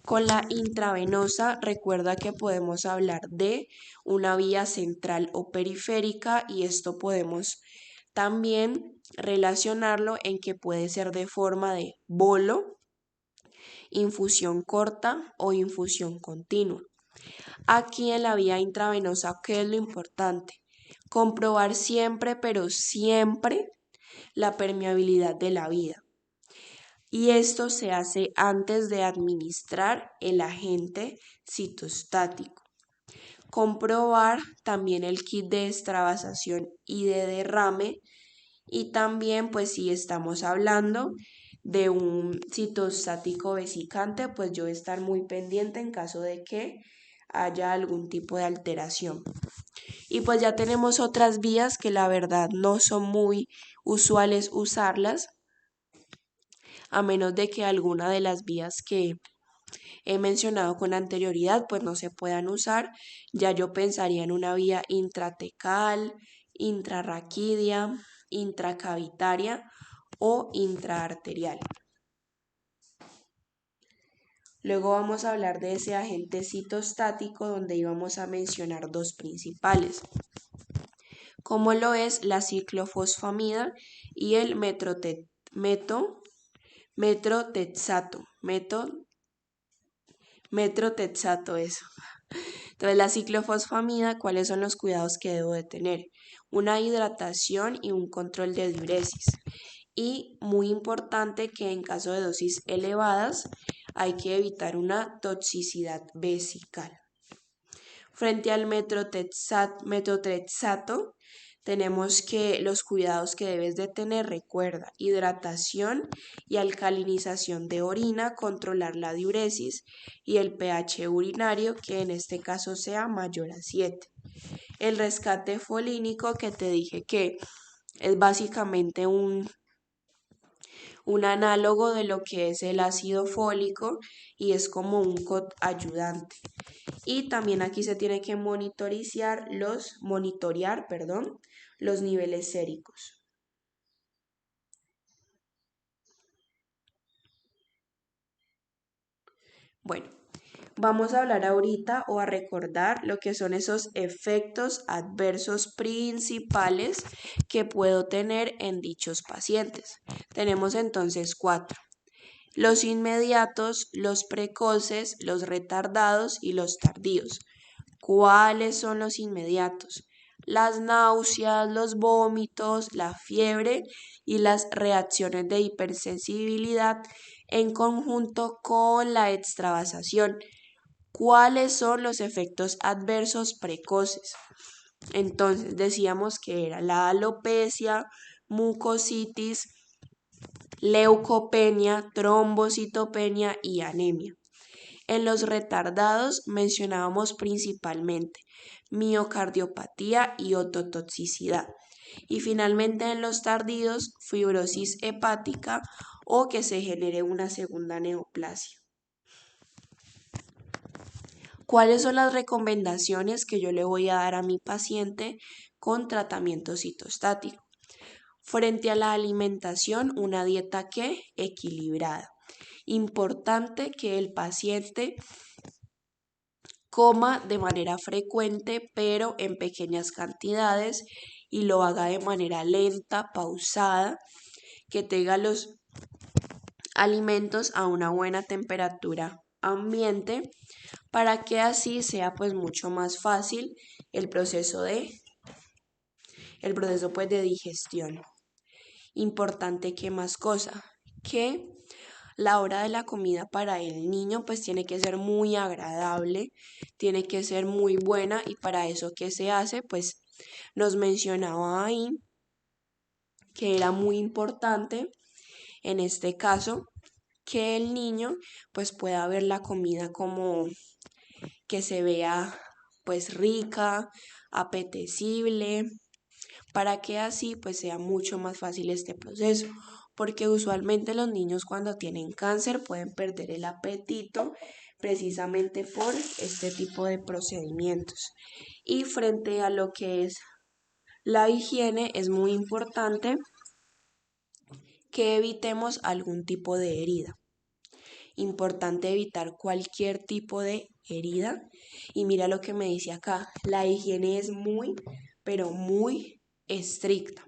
S1: Con la intravenosa, recuerda que podemos hablar de una vía central o periférica y esto podemos también relacionarlo en que puede ser de forma de bolo, infusión corta o infusión continua. Aquí en la vía intravenosa, ¿qué es lo importante? Comprobar siempre, pero siempre, la permeabilidad de la vía. Y esto se hace antes de administrar el agente citostático. Comprobar también el kit de extravasación y de derrame. Y también, pues si estamos hablando de un citostático vesicante, pues yo estar muy pendiente en caso de que haya algún tipo de alteración. Y pues ya tenemos otras vías que la verdad no son muy usuales usarlas, a menos de que alguna de las vías que he mencionado con anterioridad pues no se puedan usar. Ya yo pensaría en una vía intratecal, intrarraquídea, intracavitaria o intraarterial. Luego vamos a hablar de ese agente citostático donde íbamos a mencionar dos principales, como lo es la ciclofosfamida y el metrotexato, eso. Entonces, la ciclofosfamida, ¿cuáles son los cuidados que debo de tener? Una hidratación y un control de diuresis. Y muy importante que en caso de dosis elevadas hay que evitar una toxicidad vesical. Frente al metotrexato, tenemos que los cuidados que debes de tener, recuerda, hidratación y alcalinización de orina, controlar la diuresis y el pH urinario, que en este caso sea mayor a 7. El rescate folínico, que te dije que es básicamente un análogo de lo que es el ácido fólico y es como un coayudante. Y también aquí se tiene que monitorear los niveles séricos. Bueno, vamos a hablar ahorita o a recordar lo que son esos efectos adversos principales que puedo tener en dichos pacientes. Tenemos entonces 4. Los inmediatos, los precoces, los retardados y los tardíos. ¿Cuáles son los inmediatos? Las náuseas, los vómitos, la fiebre y las reacciones de hipersensibilidad en conjunto con la extravasación. ¿Cuáles son los efectos adversos precoces? Entonces decíamos que era la alopecia, mucositis, leucopenia, trombocitopenia y anemia. En los retardados mencionábamos principalmente miocardiopatía y ototoxicidad. Y finalmente en los tardíos, fibrosis hepática o que se genere una segunda neoplasia. ¿Cuáles son las recomendaciones que yo le voy a dar a mi paciente con tratamiento citostático? Frente a la alimentación, una dieta que equilibrada. Importante que el paciente coma de manera frecuente, pero en pequeñas cantidades y lo haga de manera lenta, pausada, que tenga los alimentos a una buena temperatura ambiente para que así sea pues mucho más fácil el proceso pues de digestión. Importante que más cosa, que la hora de la comida para el niño pues tiene que ser muy agradable, tiene que ser muy buena y para eso ¿qué se hace? Pues nos mencionaba ahí que era muy importante en este caso que el niño pues pueda ver la comida como que se vea pues rica, apetecible, para que así pues sea mucho más fácil este proceso, porque usualmente los niños cuando tienen cáncer pueden perder el apetito precisamente por este tipo de procedimientos. Y frente a lo que es la higiene, es muy importante que evitemos algún tipo de herida. Importante evitar cualquier tipo de herida. Y mira lo que me dice acá, la higiene es muy, pero muy estricta.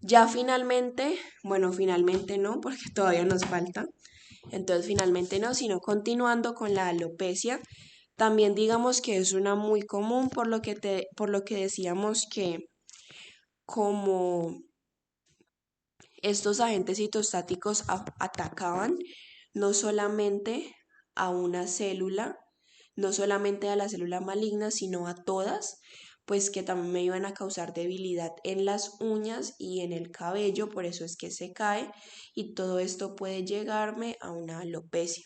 S1: Ya finalmente, bueno, finalmente no, porque todavía nos falta. Entonces finalmente no, sino continuando con la alopecia. También digamos que es una muy común por lo que decíamos que como estos agentes citostáticos atacaban no solamente a una célula, no solamente a la célula maligna, sino a todas, pues que también me iban a causar debilidad en las uñas y en el cabello, por eso es que se cae y todo esto puede llegarme a una alopecia.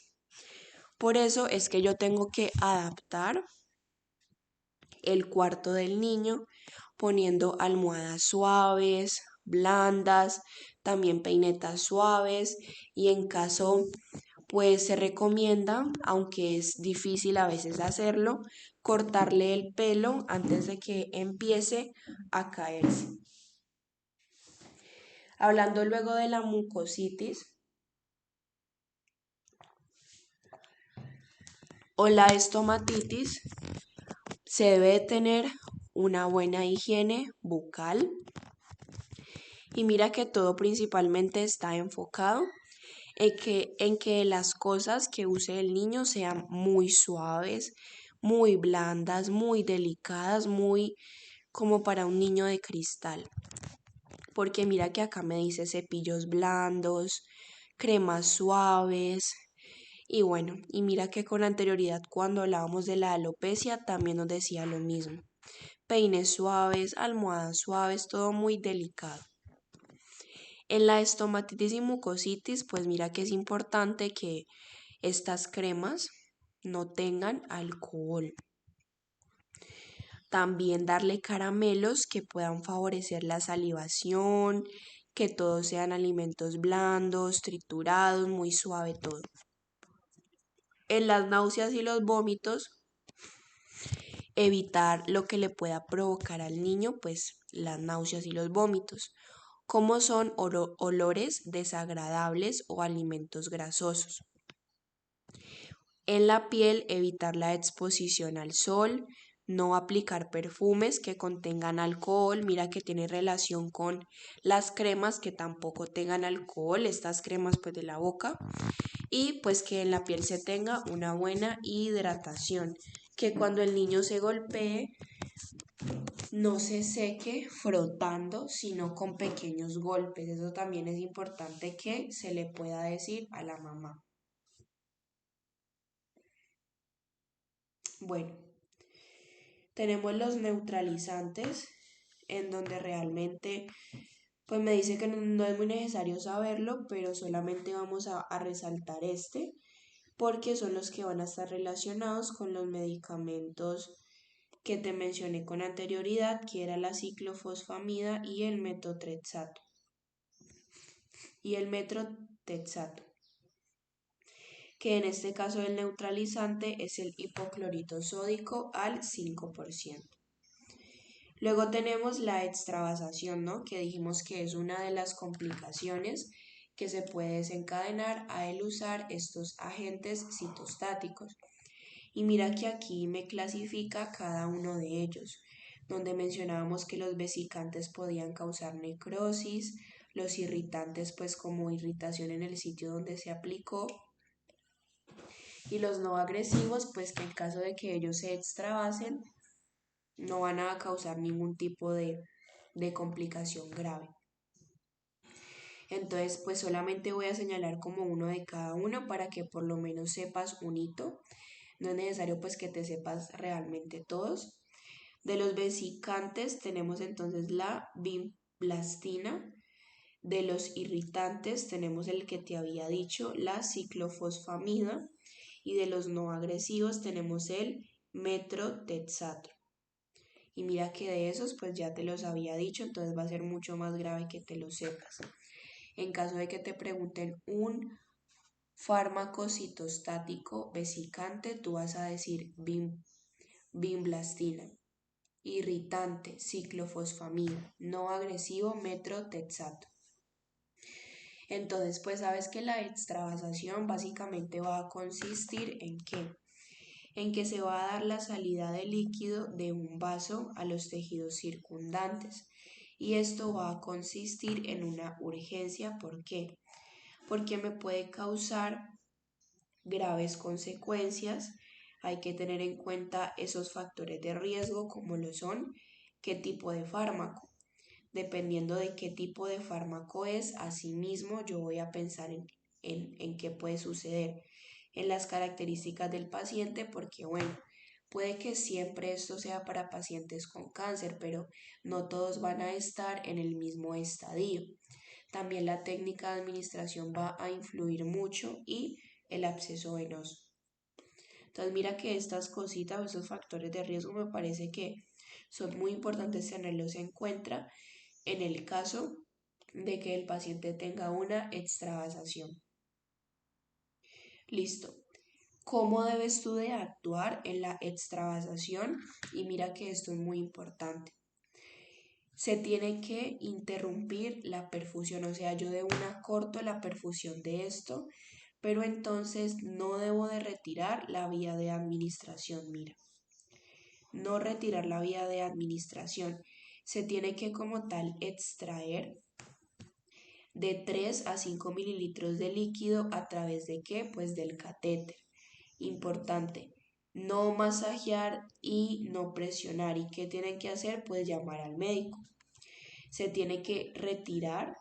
S1: Por eso es que yo tengo que adaptar el cuarto del niño poniendo almohadas suaves, blandas, también peinetas suaves y en caso pues se recomienda, aunque es difícil a veces hacerlo, cortarle el pelo antes de que empiece a caerse. Hablando luego de la mucositis o la estomatitis, se debe tener una buena higiene bucal y mira que todo principalmente está enfocado en que las cosas que use el niño sean muy suaves, muy blandas, muy delicadas, muy como para un niño de cristal. Porque mira que acá me dice cepillos blandos, cremas suaves. Y bueno, y mira que con anterioridad cuando hablábamos de la alopecia también nos decía lo mismo. Peines suaves, almohadas suaves, todo muy delicado. En la estomatitis y mucositis, pues mira que es importante que estas cremas no tengan alcohol. También darle caramelos que puedan favorecer la salivación, que todos sean alimentos blandos, triturados, muy suave todo. En las náuseas y los vómitos, evitar lo que le pueda provocar al niño, pues las náuseas y los vómitos, como son olores desagradables o alimentos grasosos. En la piel, evitar la exposición al sol, no aplicar perfumes que contengan alcohol, mira que tiene relación con las cremas que tampoco tengan alcohol, estas cremas pues de la boca, y pues que en la piel se tenga una buena hidratación, que cuando el niño se golpee no se seque frotando, sino con pequeños golpes. Eso también es importante que se le pueda decir a la mamá. Bueno, tenemos los neutralizantes, en donde realmente, pues me dice que no es muy necesario saberlo, pero solamente vamos a resaltar este, porque son los que van a estar relacionados con los medicamentos que te mencioné con anterioridad, que era la ciclofosfamida y el metotrexato. Y el metotrexato, que en este caso el neutralizante es el hipoclorito sódico al 5%. Luego tenemos la extravasación, ¿no? Que dijimos que es una de las complicaciones que se puede desencadenar al usar estos agentes citostáticos. Y mira que aquí me clasifica cada uno de ellos, donde mencionábamos que los vesicantes podían causar necrosis, los irritantes pues como irritación en el sitio donde se aplicó, y los no agresivos pues que en caso de que ellos se extravasen no van a causar ningún tipo de complicación grave. Entonces, pues solamente voy a señalar como uno de cada uno para que por lo menos sepas un hito. No es necesario pues que te sepas realmente todos. De los vesicantes tenemos entonces la vimblastina. De los irritantes tenemos el que te había dicho, la ciclofosfamida. Y de los no agresivos tenemos el metotrexato. Y mira que de esos pues ya te los había dicho, entonces va a ser mucho más grave que te lo sepas. En caso de que te pregunten un fármaco citostático vesicante, tú vas a decir vimblastina. Irritante, ciclofosfamida. No agresivo, metotrexato. Entonces, pues sabes que la extravasación básicamente va a consistir en qué? En que se va a dar la salida de líquido de un vaso a los tejidos circundantes. Y esto va a consistir en una urgencia. ¿Por qué? Porque me puede causar graves consecuencias. Hay que tener en cuenta esos factores de riesgo como lo son qué tipo de fármaco. Dependiendo de qué tipo de fármaco es, asimismo yo voy a pensar en qué puede suceder, en las características del paciente, porque bueno, puede que siempre esto sea para pacientes con cáncer, pero no todos van a estar en el mismo estadio. También la técnica de administración va a influir mucho y el absceso venoso. Entonces mira que estas cositas o esos factores de riesgo me parece que son muy importantes tenerlos en cuenta en el caso de que el paciente tenga una extravasación. Listo. ¿Cómo debes tú de actuar en la extravasación? Y mira que esto es muy importante. Se tiene que interrumpir la perfusión, o sea, yo de una corto la perfusión de esto, pero entonces no debo de retirar la vía de administración, mira. No retirar la vía de administración. Se tiene que como tal extraer de 3 a 5 mililitros de líquido a través de qué? Pues del catéter. Importante, no masajear y no presionar. ¿Y qué tienen que hacer? Pues llamar al médico. Se tiene que retirar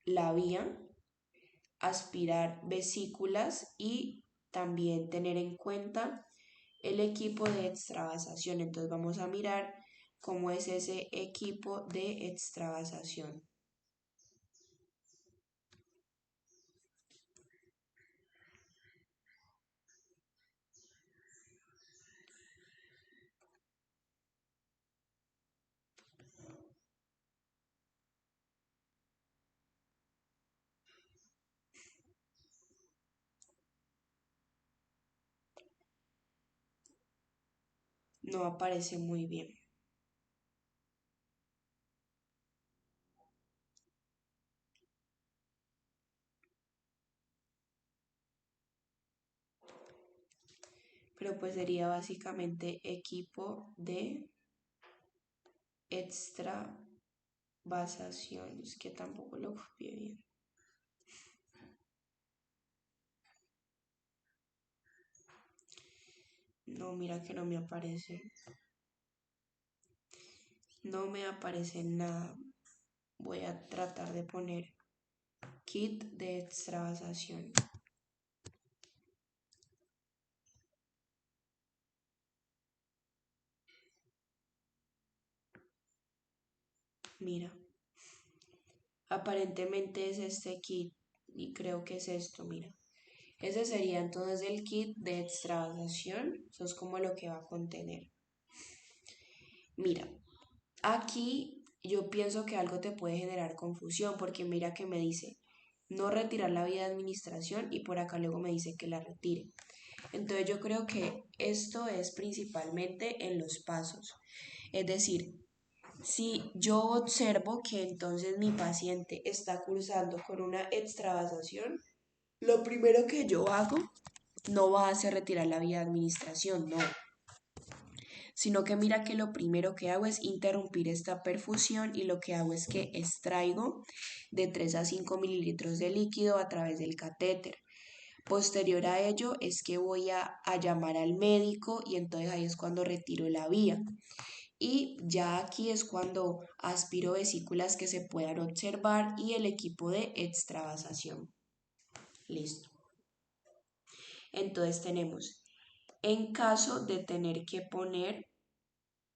S1: la vía, aspirar vesículas y también tener en cuenta el equipo de extravasación. Entonces vamos a mirar cómo es ese equipo de extravasación. No aparece muy bien. Pero pues sería básicamente equipo de extravasación. Es que tampoco lo copié bien. No, mira que no me aparece. No me aparece nada. Voy a tratar de poner kit de extravasación. Mira, aparentemente es este kit y creo que es esto, mira. Ese sería entonces el kit de extravasación. Eso es como lo que va a contener. Mira, aquí yo pienso que algo te puede generar confusión porque mira que me dice no retirar la vía de administración y por acá luego me dice que la retire. Entonces yo creo que esto es principalmente en los pasos. Es decir, si yo observo que entonces mi paciente está cursando con una extravasación, lo primero que yo hago no va a ser retirar la vía de administración, no, sino que mira que lo primero que hago es interrumpir esta perfusión y lo que hago es que extraigo de 3 a 5 mililitros de líquido a través del catéter. Posterior a ello es que voy a llamar al médico y entonces ahí es cuando retiro la vía. Y ya aquí es cuando aspiro vesículas que se puedan observar y el equipo de extravasación. Listo. Entonces tenemos, en caso de tener que poner,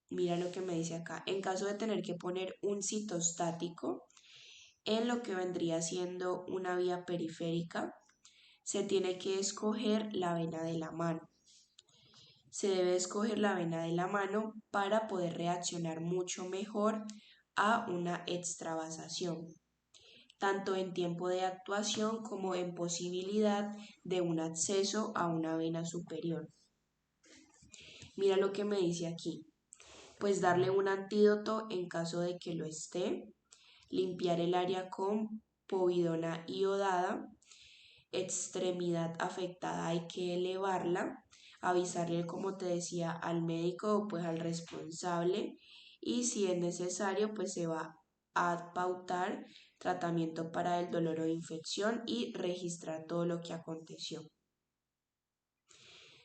S1: mira lo que me dice acá, en caso de tener que poner un citostático en lo que vendría siendo una vía periférica, se tiene que escoger la vena de la mano. Se debe escoger la vena de la mano para poder reaccionar mucho mejor a una extravasación, tanto en tiempo de actuación como en posibilidad de un acceso a una vena superior. Mira lo que me dice aquí. Pues darle un antídoto en caso de que lo esté, limpiar el área con povidona iodada, extremidad afectada hay que elevarla, avisarle, como te decía, al médico o pues al responsable y si es necesario pues se va a pautar tratamiento para el dolor o infección y registrar todo lo que aconteció.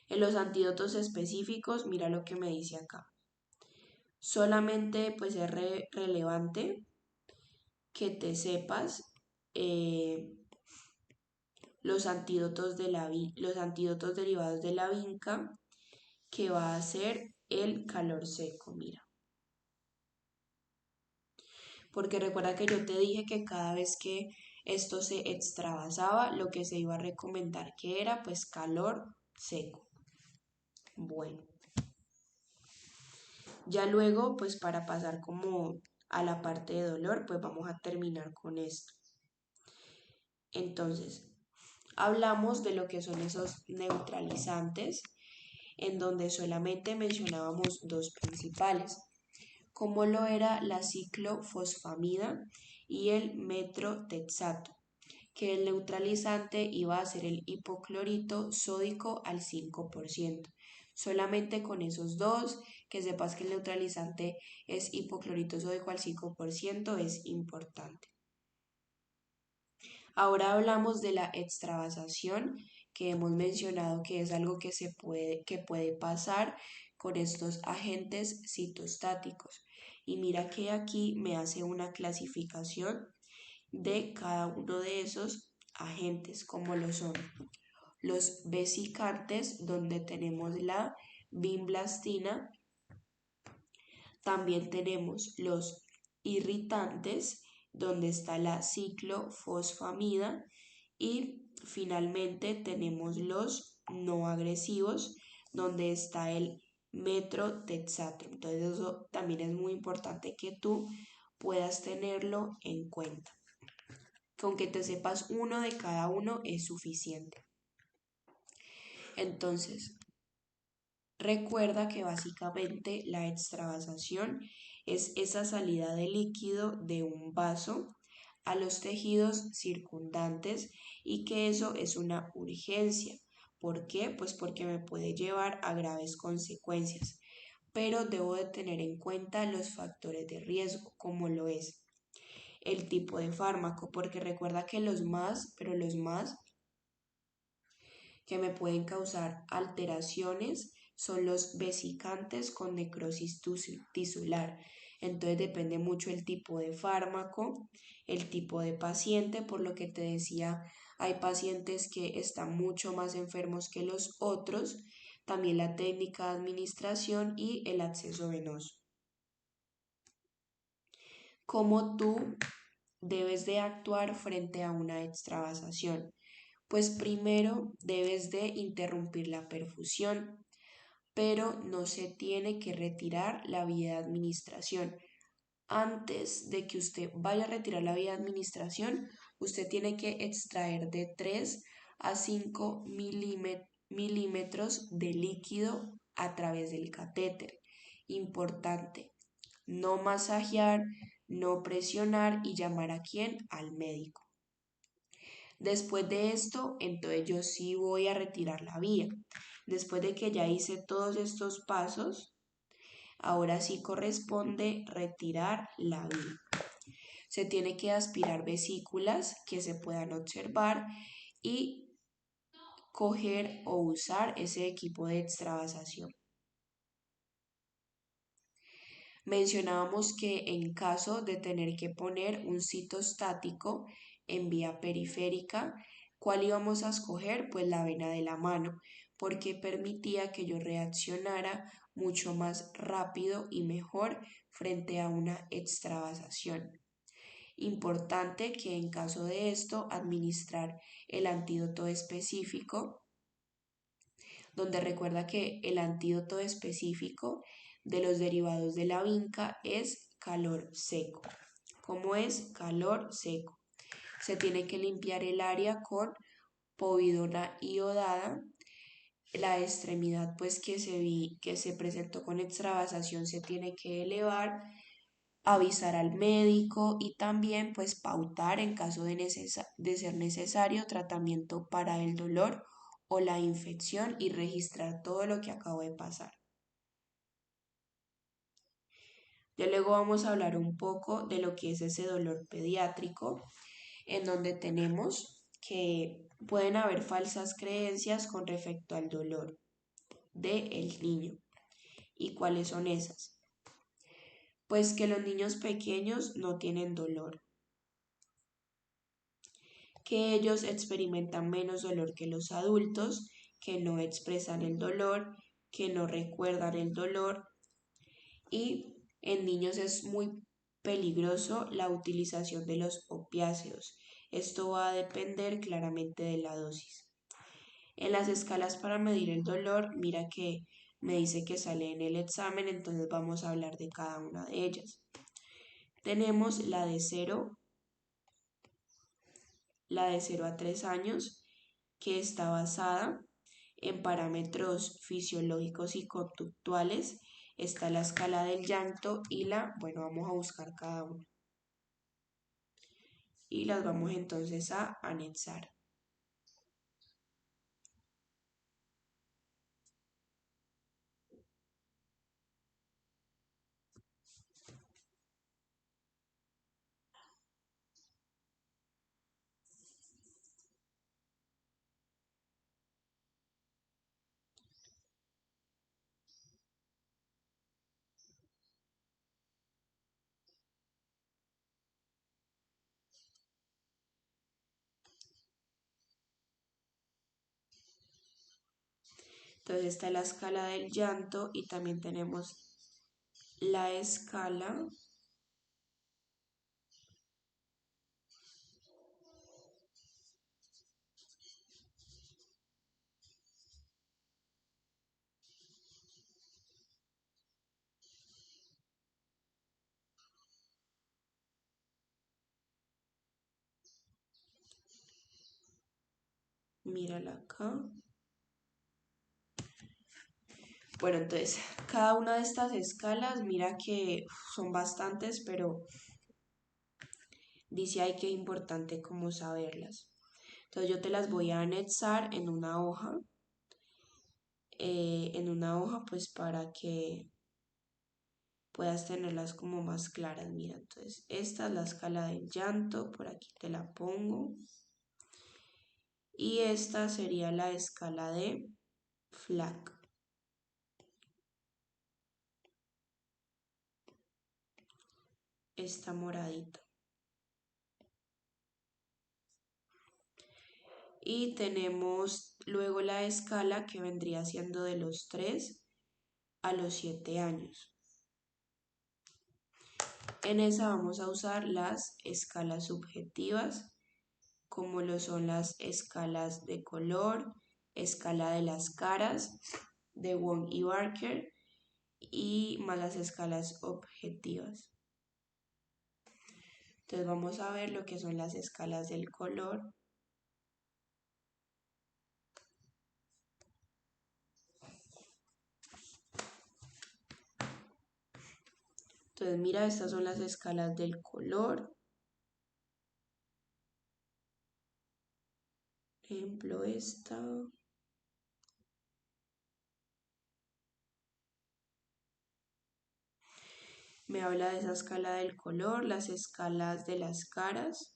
S1: En los antídotos específicos, mira lo que me dice acá. Solamente pues es relevante que te sepas los antídotos, los antídotos derivados de la vinca, que va a ser el calor seco, mira. Porque recuerda que yo te dije que cada vez que esto se extravasaba, lo que se iba a recomendar que era pues calor seco. Bueno, ya luego pues para pasar como a la parte de dolor, pues vamos a terminar con esto. Entonces, hablamos de lo que son esos neutralizantes, en donde solamente mencionábamos dos principales, como lo era la ciclofosfamida y el metrotexato, que el neutralizante iba a ser el hipoclorito sódico al 5%. Solamente con esos dos, que sepas que el neutralizante es hipoclorito sódico al 5%, es importante. Ahora hablamos de la extravasación, que hemos mencionado que es algo que puede pasar con estos agentes citostáticos. Y mira que aquí me hace una clasificación de cada uno de esos agentes, como lo son los vesicantes, donde tenemos la vinblastina. También tenemos los irritantes, donde está la ciclofosfamida. Y finalmente tenemos los no agresivos, donde está el metrotexatro. Entonces eso también es muy importante que tú puedas tenerlo en cuenta. Con que te sepas uno de cada uno es suficiente. Entonces, recuerda que básicamente la extravasación es esa salida de líquido de un vaso a los tejidos circundantes y que eso es una urgencia. ¿Por qué? Pues porque me puede llevar a graves consecuencias, pero debo de tener en cuenta los factores de riesgo, como lo es el tipo de fármaco, porque recuerda que los más que me pueden causar alteraciones son los vesicantes con necrosis tisular. Entonces depende mucho el tipo de fármaco, el tipo de paciente, por lo que te decía, hay pacientes que están mucho más enfermos que los otros, también la técnica de administración y el acceso venoso. ¿Cómo tú debes de actuar frente a una extravasación? Pues primero debes de interrumpir la perfusión, pero no se tiene que retirar la vía de administración. Antes de que usted vaya a retirar la vía de administración, usted tiene que extraer de 3 a 5 milímetros de líquido a través del catéter. Importante, no masajear, no presionar y llamar a quién, al médico. Después de esto, entonces yo sí voy a retirar la vía. Después de que ya hice todos estos pasos, ahora sí corresponde retirar la vía. Se tiene que aspirar vesículas que se puedan observar y coger o usar ese equipo de extravasación. Mencionábamos que en caso de tener que poner un citostático en vía periférica, ¿cuál íbamos a escoger? Pues la vena de la mano, porque permitía que yo reaccionara mucho más rápido y mejor frente a una extravasación. Importante que en caso de esto administrar el antídoto específico, donde recuerda que el antídoto específico de los derivados de la vinca es calor seco. ¿Cómo es? Calor seco. Se tiene que limpiar el área con povidona iodada. La extremidad pues que se presentó con extravasación se tiene que elevar, avisar al médico y también pues pautar en caso de ser necesario tratamiento para el dolor o la infección y registrar todo lo que acabo de pasar. Ya luego vamos a hablar un poco de lo que es ese dolor pediátrico, en donde tenemos que pueden haber falsas creencias con respecto al dolor del niño. ¿Y cuáles son esas? Pues que los niños pequeños no tienen dolor, que ellos experimentan menos dolor que los adultos, que no expresan el dolor, que no recuerdan el dolor y en niños es muy peligroso la utilización de los opiáceos. Esto va a depender claramente de la dosis. En las escalas para medir el dolor, mira que me dice que sale en el examen, entonces vamos a hablar de cada una de ellas. Tenemos la de 0 a 3 años, que está basada en parámetros fisiológicos y conductuales. Está la escala del llanto bueno, vamos a buscar cada una. Y las vamos entonces a anexar. Entonces está la escala del llanto y también tenemos la escala mírala acá. Bueno, entonces, cada una de estas escalas, mira que son bastantes, pero dice ahí que es importante como saberlas. Entonces yo te las voy a anexar en una hoja pues para que puedas tenerlas como más claras. Mira, entonces esta es la escala del llanto, por aquí te la pongo. Y esta sería la escala de FLAC. Esta moradita. Y tenemos luego la escala que vendría siendo de los 3 a los 7 años. En esa vamos a usar las escalas subjetivas, como lo son las escalas de color, escala de las caras, de Wong y Barker, y más las escalas objetivas. Entonces vamos a ver lo que son las escalas del color. Entonces mira, estas son las escalas del color. Ejemplo, esta. Me habla de esa escala del color, las escalas de las caras.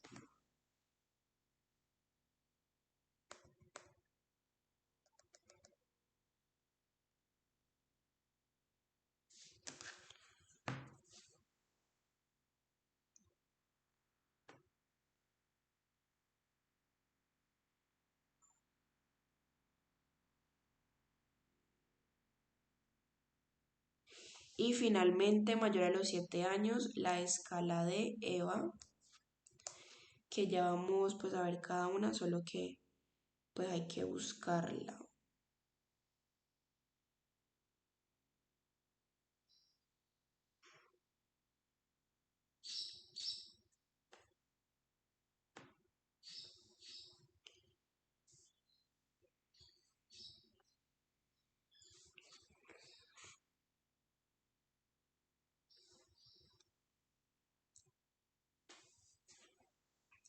S1: Y finalmente, mayor a los 7 años, la escala de Eva, que ya vamos pues a ver cada una, solo que pues hay que buscarla.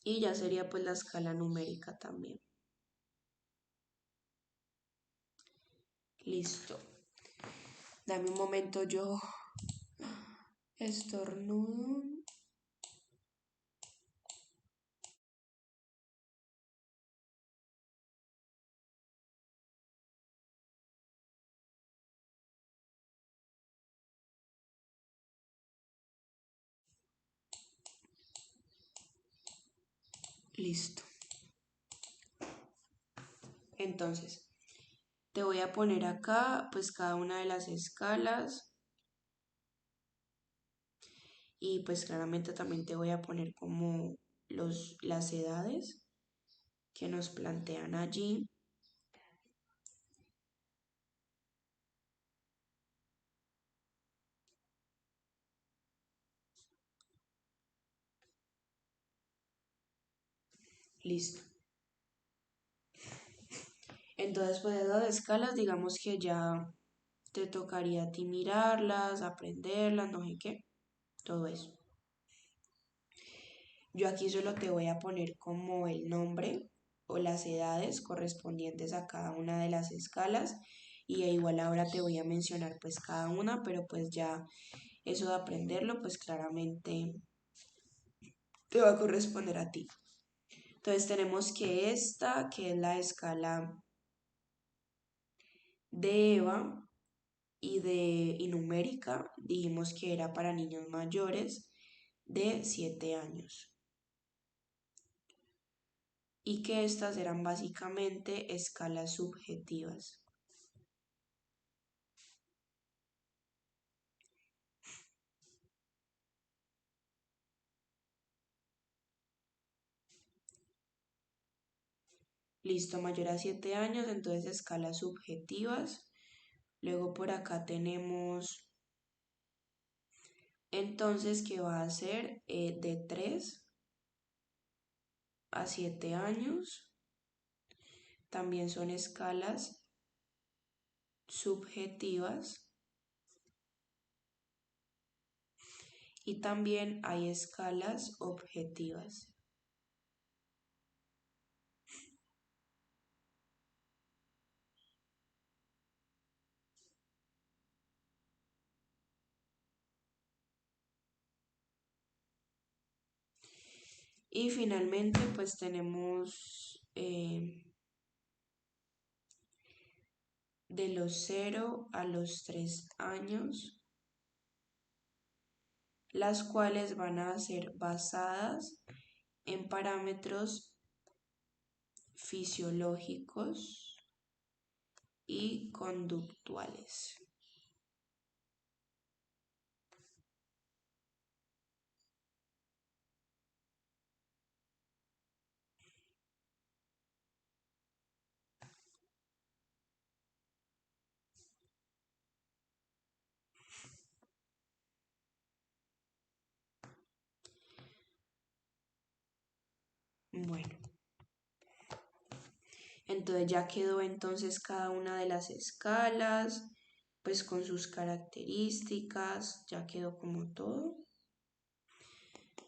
S1: Y ya sería pues la escala numérica también. Listo. Dame un momento, yo estornudo. Listo. Entonces, te voy a poner acá pues cada una de las escalas y pues claramente también te voy a poner como las edades que nos plantean allí. Listo. Entonces, pues esas escalas, digamos que ya te tocaría a ti mirarlas, aprenderlas, no sé qué, todo eso. Yo aquí solo te voy a poner como el nombre o las edades correspondientes a cada una de las escalas y igual ahora te voy a mencionar pues cada una, pero pues ya eso de aprenderlo pues claramente te va a corresponder a ti. Entonces tenemos que esta, que es la escala de Eva y numérica, dijimos que era para niños mayores de 7 años. Y que estas eran básicamente escalas subjetivas. Listo, mayor a 7 años, entonces escalas subjetivas. Luego por acá tenemos, entonces, que va a ser de 3 a 7 años. También son escalas subjetivas. Y también hay escalas objetivas. Y finalmente, pues tenemos de los 0 a los 3 años, las cuales van a ser basadas en parámetros fisiológicos y conductuales. Bueno, entonces ya quedó entonces cada una de las escalas, pues con sus características, ya quedó como todo.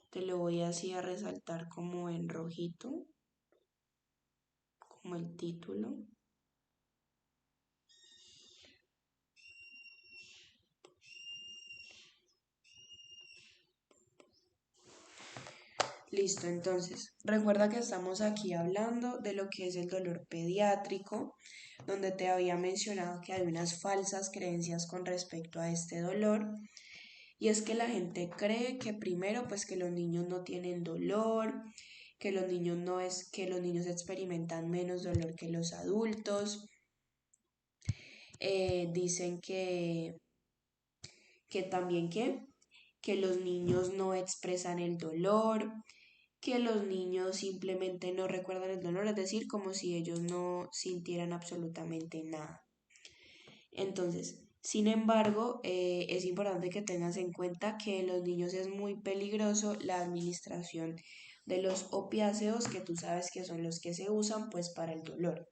S1: Te lo voy así a resaltar como en rojito, como el título. Listo, entonces, recuerda que estamos aquí hablando de lo que es el dolor pediátrico, donde te había mencionado que hay unas falsas creencias con respecto a este dolor, y es que la gente cree que primero, pues que los niños no tienen dolor, que los niños no es, que los niños experimentan menos dolor que los adultos. Dicen que también que los niños no expresan el dolor, que los niños simplemente no recuerdan el dolor, es decir, como si ellos no sintieran absolutamente nada. Entonces, sin embargo, es importante que tengas en cuenta que en los niños es muy peligroso la administración de los opiáceos, que tú sabes que son los que se usan pues para el dolor.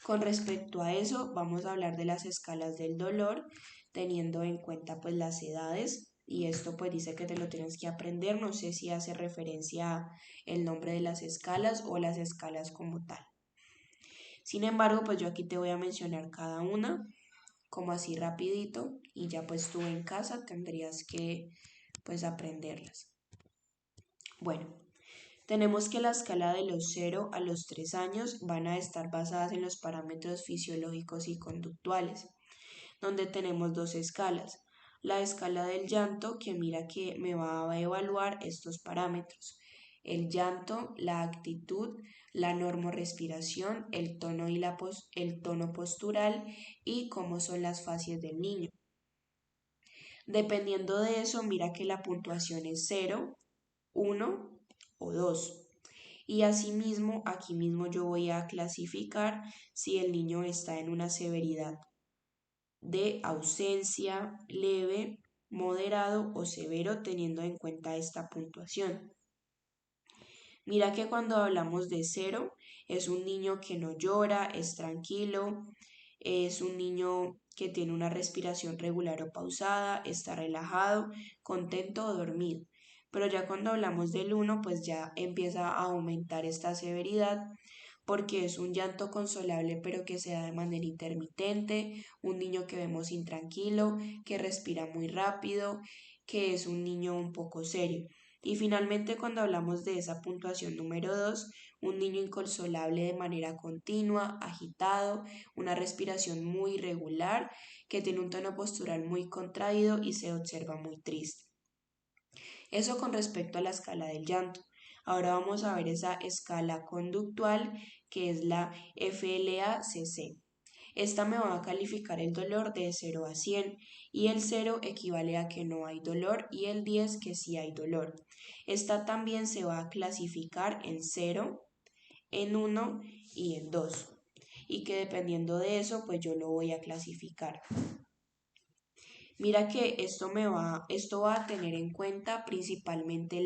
S1: Con respecto a eso, vamos a hablar de las escalas del dolor, teniendo en cuenta pues las edades, y esto pues dice que te lo tienes que aprender, no sé si hace referencia a el nombre de las escalas o las escalas como tal. Sin embargo, pues yo aquí te voy a mencionar cada una como así rapidito y ya pues tú en casa tendrías que pues aprenderlas. Bueno, tenemos que la escala de los 0 a los 3 años van a estar basadas en los parámetros fisiológicos y conductuales, donde tenemos dos escalas. La escala del llanto, que mira que me va a evaluar estos parámetros. El llanto, la actitud, la normorespiración, el tono, el tono postural y cómo son las facies del niño. Dependiendo de eso, mira que la puntuación es 0, 1 o 2. Y asimismo, aquí mismo yo voy a clasificar si el niño está en una severidad de ausencia, leve, moderado o severo, teniendo en cuenta esta puntuación. Mira que cuando hablamos de 0, es un niño que no llora, es tranquilo, es un niño que tiene una respiración regular o pausada, está relajado, contento o dormido. Pero ya cuando hablamos del 1, pues ya empieza a aumentar esta severidad porque es un llanto consolable pero que se da de manera intermitente, un niño que vemos intranquilo, que respira muy rápido, que es un niño un poco serio. Y finalmente, cuando hablamos de esa puntuación número 2, un niño inconsolable de manera continua, agitado, una respiración muy irregular, que tiene un tono postural muy contraído y se observa muy triste. Eso con respecto a la escala del llanto. Ahora vamos a ver esa escala conductual que es la FLACC. Esta me va a calificar el dolor de 0 a 100 y el 0 equivale a que no hay dolor y el 10 que sí hay dolor. Esta también se va a clasificar en 0, en 1 y en 2. Y que dependiendo de eso, pues yo lo voy a clasificar. Mira que esto va a tener en cuenta principalmente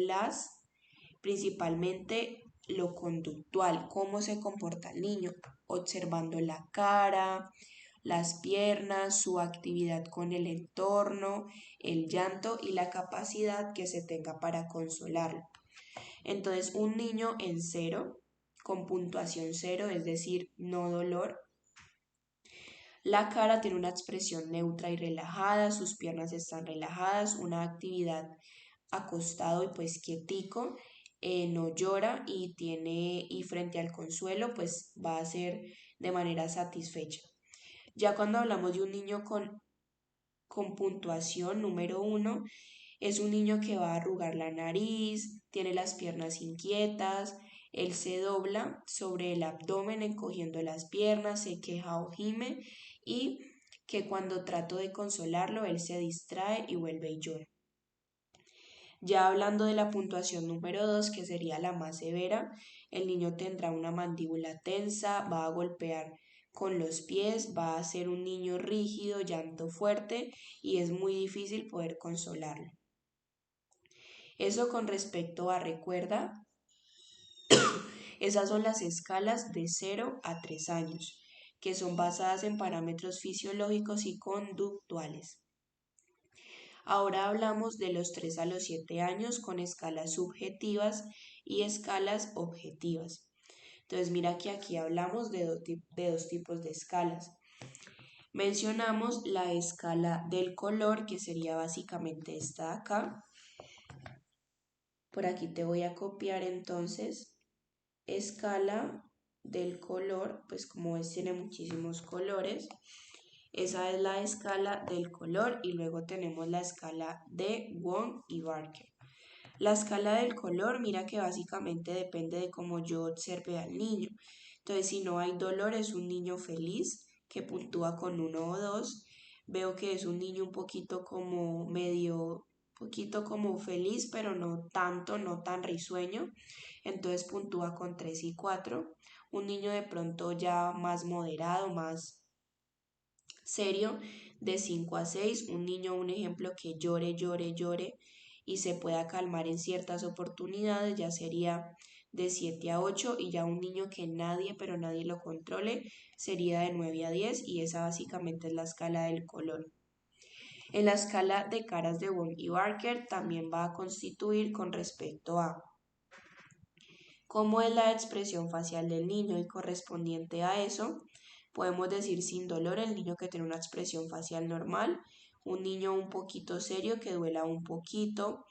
S1: lo conductual, cómo se comporta el niño, observando la cara, las piernas, su actividad con el entorno, el llanto y la capacidad que se tenga para consolarlo. Entonces, un niño en 0, con puntuación 0, es decir, no dolor. La cara tiene una expresión neutra y relajada, sus piernas están relajadas, una actividad acostado y pues quietico, no llora y frente al consuelo pues va a ser de manera satisfecha. Ya cuando hablamos de un niño con puntuación número 1, es un niño que va a arrugar la nariz, tiene las piernas inquietas, él se dobla sobre el abdomen encogiendo las piernas, se queja o gime y que cuando trato de consolarlo, él se distrae y vuelve y llora. Ya hablando de la puntuación número 2, que sería la más severa, el niño tendrá una mandíbula tensa, va a golpear con los pies, va a ser un niño rígido, llanto fuerte y es muy difícil poder consolarlo. Eso con respecto a recuerda, esas son las escalas de 0 a 3 años, que son basadas en parámetros fisiológicos y conductuales. Ahora hablamos de los 3 a los 7 años con escalas subjetivas y escalas objetivas. Entonces mira que aquí hablamos de dos tipos de escalas. Mencionamos la escala del color, que sería básicamente esta de acá. Por aquí te voy a copiar entonces escala del color, pues como ves tiene muchísimos colores. Esa es la escala del color y luego tenemos la escala de Wong y Barker. La escala del color, mira que básicamente depende de cómo yo observe al niño. Entonces, si no hay dolor, es un niño feliz que puntúa con 1 o 2. Veo que es un niño un poquito como poquito como feliz, pero no tanto, no tan risueño. Entonces puntúa con 3 y 4. Un niño de pronto ya más moderado, más serio, de 5 a 6. Un niño, un ejemplo, que llore, llore, llore y se pueda calmar en ciertas oportunidades, ya sería de 7 a 8 y ya un niño que nadie, pero nadie lo controle, sería de 9 a 10 y esa básicamente es la escala del color. En la escala de caras de Wong y Barker también va a constituir con respecto a cómo es la expresión facial del niño y correspondiente a eso, podemos decir sin dolor el niño que tiene una expresión facial normal, un niño un poquito serio que duela un poquito,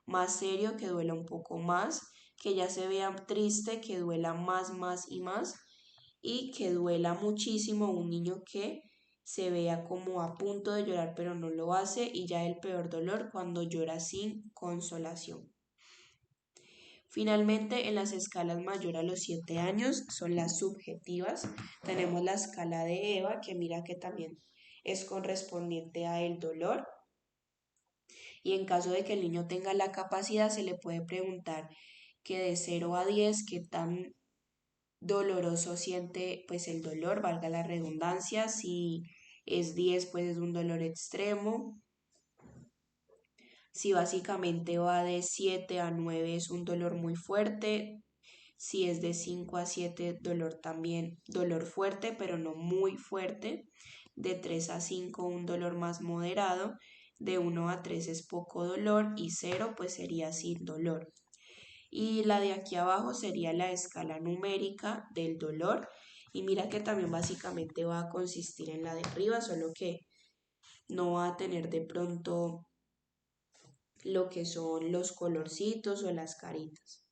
S1: más serio que duela un poco más, que ya se vea triste que duela más, más y que duela muchísimo un niño que se vea como a punto de llorar pero no lo hace y ya el peor dolor cuando llora sin consolación. Finalmente, en las escalas mayor a los 7 años son las subjetivas. Tenemos la escala de Eva, que mira que también es correspondiente a el dolor. Y en caso de que el niño tenga la capacidad, se le puede preguntar que de 0 a 10, qué tan doloroso siente pues el dolor, valga la redundancia. Si es 10, pues es un dolor extremo. Si básicamente va de 7 a 9 es un dolor muy fuerte. Si es de 5 a 7, dolor también, dolor fuerte, pero no muy fuerte. De 3 a 5, un dolor más moderado. De 1 a 3 es poco dolor y 0 pues sería sin dolor. Y la de aquí abajo sería la escala numérica del dolor. Y mira que también básicamente va a consistir en la de arriba, solo que no va a tener de pronto lo que son los colorcitos o las caritas.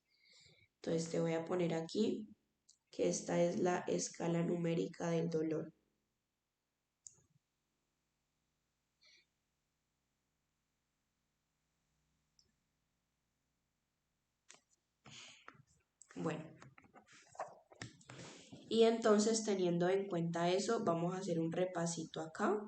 S1: Entonces te voy a poner aquí que esta es la escala numérica del dolor. Bueno, y entonces teniendo en cuenta eso, vamos a hacer un repasito acá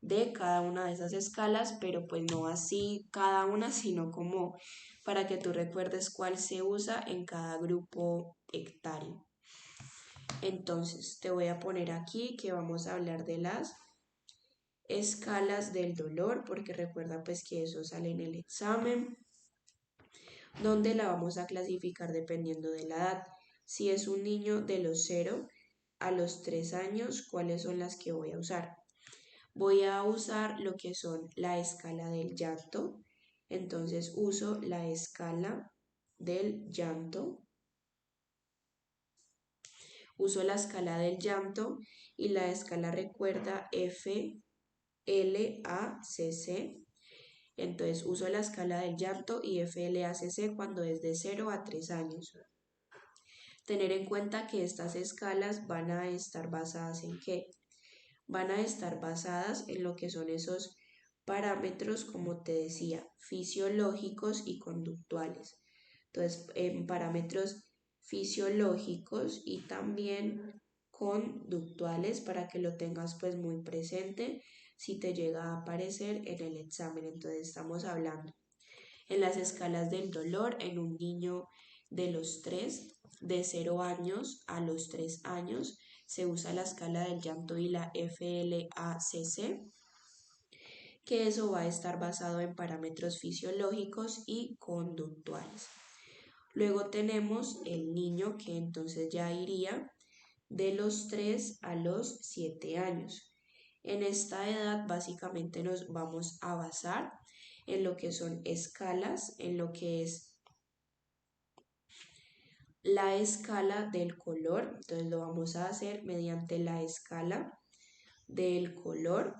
S1: de cada una de esas escalas, pero pues no así cada una, sino como para que tú recuerdes cuál se usa en cada grupo hectáreo. Entonces, te voy a poner aquí que vamos a hablar de las escalas del dolor, porque recuerda pues que eso sale en el examen, donde la vamos a clasificar dependiendo de la edad. Si es un niño de los 0 a los 3 años, ¿cuáles son las que voy a usar? Voy a usar lo que son la escala del llanto. Entonces uso la escala del llanto. Uso la escala del llanto y la escala recuerda F, L, A, C, C. Entonces uso la escala del llanto y FLACC cuando es de 0 a 3 años. Tener en cuenta que estas escalas van a estar basadas en ¿qué? Van a estar basadas en lo que son esos parámetros, como te decía, fisiológicos y conductuales. Entonces, en parámetros fisiológicos y también conductuales para que lo tengas pues muy presente si te llega a aparecer en el examen. Entonces estamos hablando en las escalas del dolor en un niño de los 3, de 0 años a los 3 años, se usa la escala del llanto y la FLACC, que eso va a estar basado en parámetros fisiológicos y conductuales. Luego tenemos el niño que entonces ya iría de los 3 a los 7 años. En esta edad básicamente nos vamos a basar en lo que son escalas, en lo que es la escala del color. Entonces lo vamos a hacer mediante la escala del color,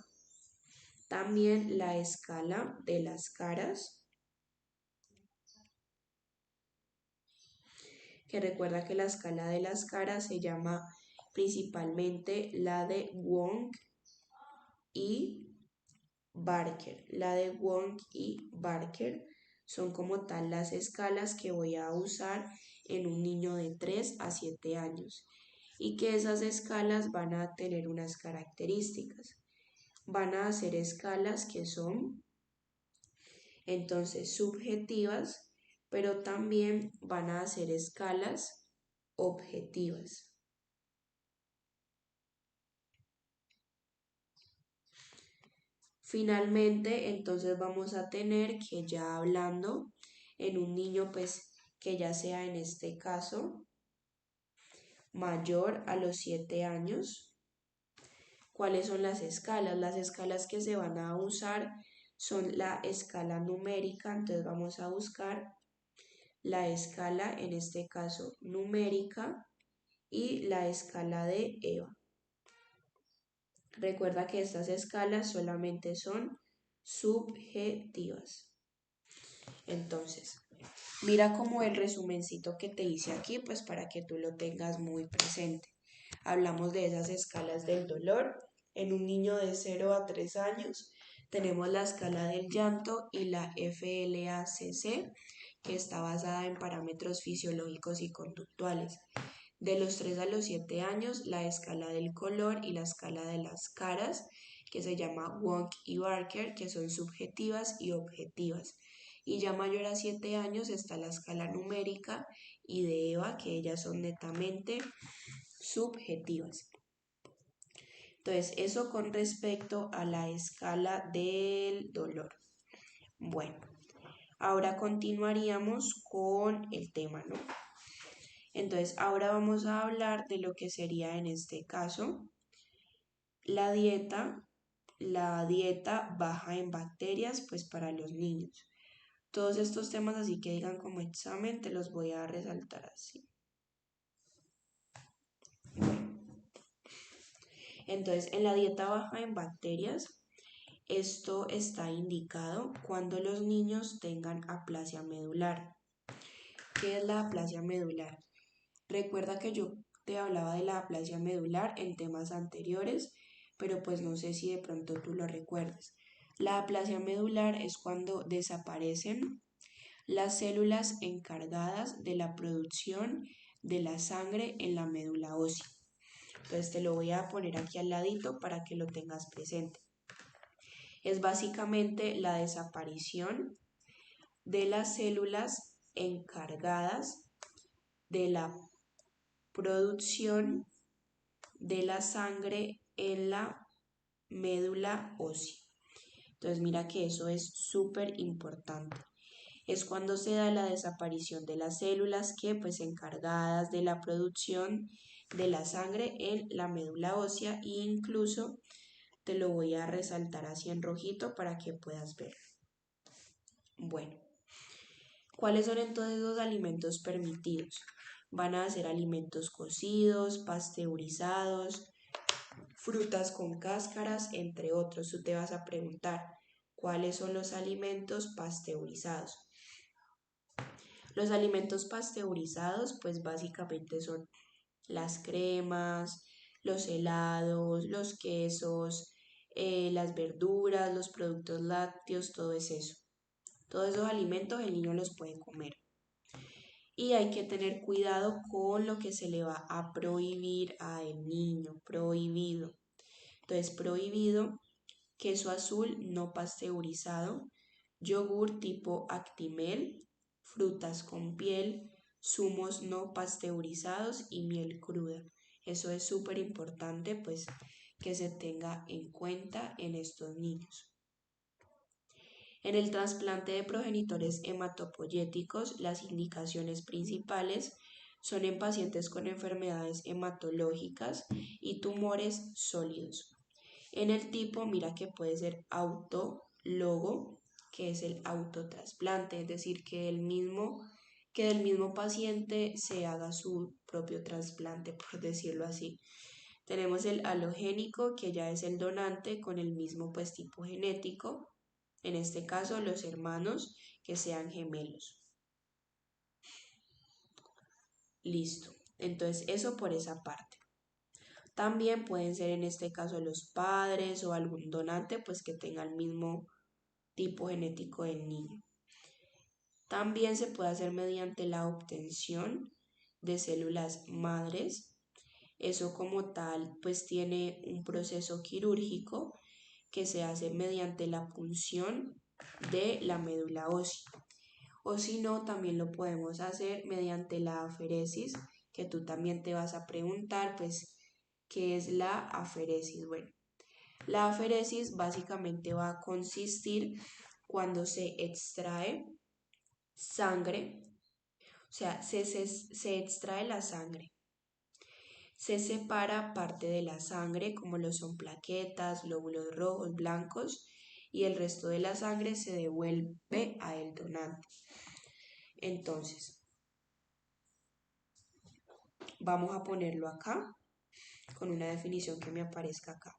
S1: también la escala de las caras, que recuerda que la escala de las caras se llama principalmente la de Wong y Barker. La de Wong y Barker son como tal las escalas que voy a usar en un niño de 3 a 7 años y que esas escalas van a tener unas características. Van a ser escalas que son entonces subjetivas, pero también van a ser escalas objetivas. Finalmente, entonces vamos a tener que ya hablando en un niño, pues que ya sea en este caso mayor a los 7 años, ¿cuáles son las escalas? Las escalas que se van a usar son la escala numérica, entonces vamos a buscar la escala, en este caso numérica, y la escala de EVA. Recuerda que estas escalas solamente son subjetivas. Entonces, mira como el resumencito que te hice aquí, pues para que tú lo tengas muy presente. Hablamos de esas escalas del dolor. En un niño de 0 a 3 años tenemos la escala del llanto y la FLACC, que está basada en parámetros fisiológicos y conductuales. De los 3 a los 7 años, la escala del color y la escala de las caras, que se llama Wong y Barker, que son subjetivas y objetivas. Y ya mayor a 7 años está la escala numérica y de EVA, que ellas son netamente subjetivas. Entonces, eso con respecto a la escala del dolor. Bueno, ahora continuaríamos con el tema, ¿no? Entonces, ahora vamos a hablar de lo que sería en este caso la dieta baja en bacterias, pues para los niños. Todos estos temas así que digan como examen, te los voy a resaltar así. Entonces, en la dieta baja en bacterias, esto está indicado cuando los niños tengan aplasia medular. ¿Qué es la aplasia medular? Recuerda que yo te hablaba de la aplasia medular en temas anteriores, pero pues no sé si de pronto tú lo recuerdas. La aplasia medular es cuando desaparecen las células encargadas de la producción de la sangre en la médula ósea. Entonces te lo voy a poner aquí al ladito para que lo tengas presente. Es básicamente la desaparición de las células encargadas de la producción de la sangre en la médula ósea. Entonces mira que eso es súper importante. Es cuando se da la desaparición de las células que pues encargadas de la producción de la sangre en la médula ósea, e incluso te lo voy a resaltar así en rojito para que puedas ver. Bueno, ¿cuáles son entonces los alimentos permitidos? Van a ser alimentos cocidos, pasteurizados, frutas con cáscaras, entre otros. Tú te vas a preguntar, ¿cuáles son los alimentos pasteurizados? Los alimentos pasteurizados, pues básicamente son las cremas, los helados, los quesos, las verduras, los productos lácteos, todo es eso. Todos esos alimentos el niño los puede comer. Y hay que tener cuidado con lo que se le va a prohibir al niño, prohibido. Entonces, prohibido queso azul no pasteurizado, yogur tipo Actimel, frutas con piel, zumos no pasteurizados y miel cruda. Eso es súper importante, pues, que se tenga en cuenta en estos niños. En el trasplante de progenitores hematopoyéticos, las indicaciones principales son en pacientes con enfermedades hematológicas y tumores sólidos. En el tipo, mira que puede ser autólogo, que es el autotrasplante, es decir, que del mismo paciente se haga su propio trasplante, por decirlo así. Tenemos el alogénico, que ya es el donante con el mismo pues tipo genético, en este caso los hermanos que sean gemelos. Listo. Entonces, eso por esa parte. También pueden ser en este caso los padres o algún donante pues que tenga el mismo tipo genético del niño. También se puede hacer mediante la obtención de células madres. Eso como tal pues tiene un proceso quirúrgico que se hace mediante la punción de la médula ósea. O si no, también lo podemos hacer mediante la aferesis, que tú también te vas a preguntar pues ¿qué es la aferesis? Bueno, la aferesis básicamente va a consistir cuando se extrae sangre, o sea, se extrae la sangre, se separa parte de la sangre, como lo son plaquetas, glóbulos rojos, blancos, y el resto de la sangre se devuelve a el donante. Entonces, vamos a ponerlo acá con una definición que me aparezca acá.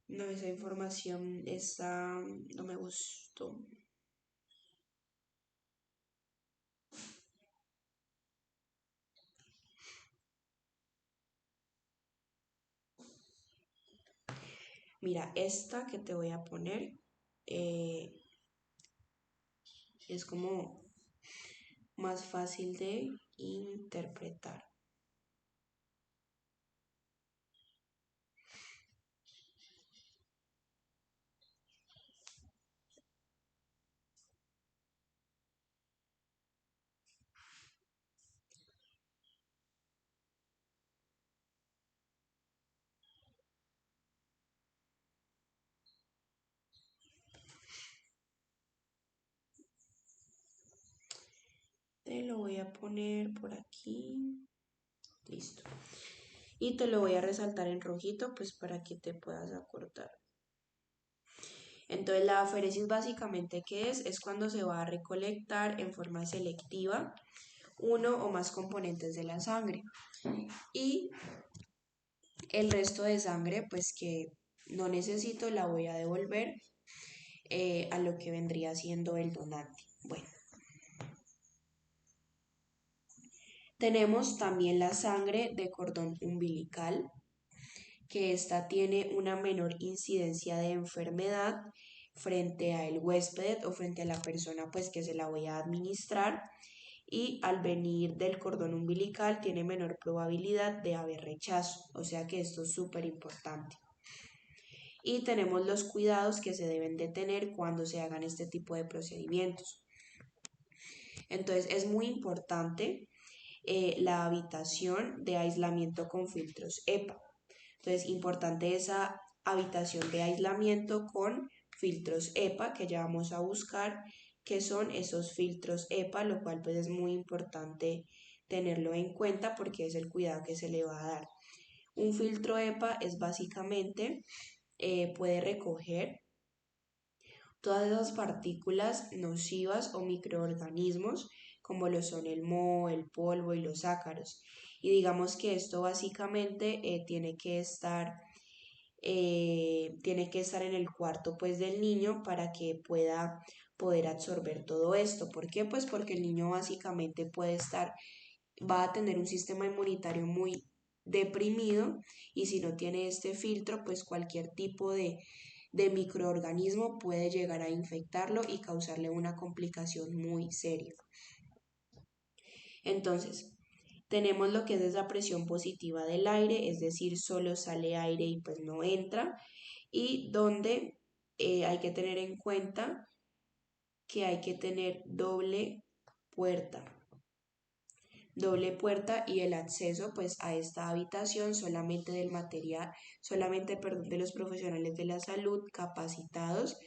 S1: No, esa información no me gustó. Mira, esta que te voy a poner eh, es como más fácil de interpretar. Te lo voy a poner por aquí. Listo. Y te lo voy a resaltar en rojito, pues para que te puedas acordar. Entonces, la aferesis básicamente, ¿qué es? Es cuando se va a recolectar en forma selectiva uno o más componentes de la sangre. Y el resto de sangre, pues que no necesito, la voy a devolver a lo que vendría siendo el donante. Bueno, tenemos también la sangre de cordón umbilical, que esta tiene una menor incidencia de enfermedad frente al huésped o frente a la persona pues que se la voy a administrar, y al venir del cordón umbilical tiene menor probabilidad de haber rechazo, o sea que esto es súper importante. Y tenemos los cuidados que se deben de tener cuando se hagan este tipo de procedimientos. Entonces es muy importante la habitación de aislamiento con filtros EPA. Entonces, importante esa habitación de aislamiento con filtros EPA, que ya vamos a buscar qué son esos filtros EPA, lo cual pues es muy importante tenerlo en cuenta porque es el cuidado que se le va a dar. Un filtro EPA es básicamente, puede recoger todas esas partículas nocivas o microorganismos como lo son el moho, el polvo y los ácaros. Y digamos que esto básicamente tiene que estar en el cuarto pues del niño para que pueda poder absorber todo esto. ¿Por qué? Pues porque el niño básicamente va a tener un sistema inmunitario muy deprimido, y si no tiene este filtro, pues cualquier tipo de microorganismo puede llegar a infectarlo y causarle una complicación muy seria. Entonces, tenemos lo que es esa presión positiva del aire, es decir, solo sale aire y pues no entra, y donde hay que tener en cuenta que hay que tener puerta doble puerta y el acceso pues a esta habitación solamente perdón, de los profesionales de la salud capacitados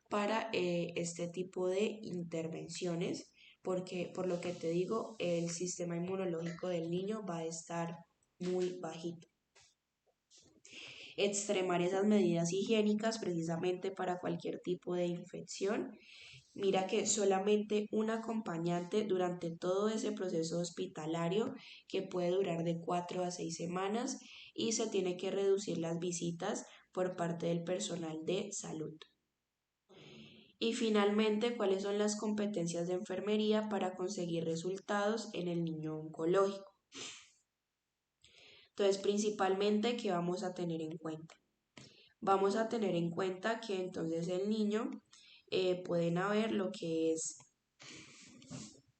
S1: para este tipo de intervenciones, porque por lo que te digo, el sistema inmunológico del niño va a estar muy bajito. Extremar esas medidas higiénicas precisamente para cualquier tipo de infección. Mira que solamente un acompañante durante todo ese proceso hospitalario, que puede durar de 4 a 6 semanas, y se tiene que reducir las visitas por parte del personal de salud. Y finalmente, ¿cuáles son las competencias de enfermería para conseguir resultados en el niño oncológico? Entonces, principalmente, ¿qué vamos a tener en cuenta? Vamos a tener en cuenta que entonces el niño pueden haber lo que es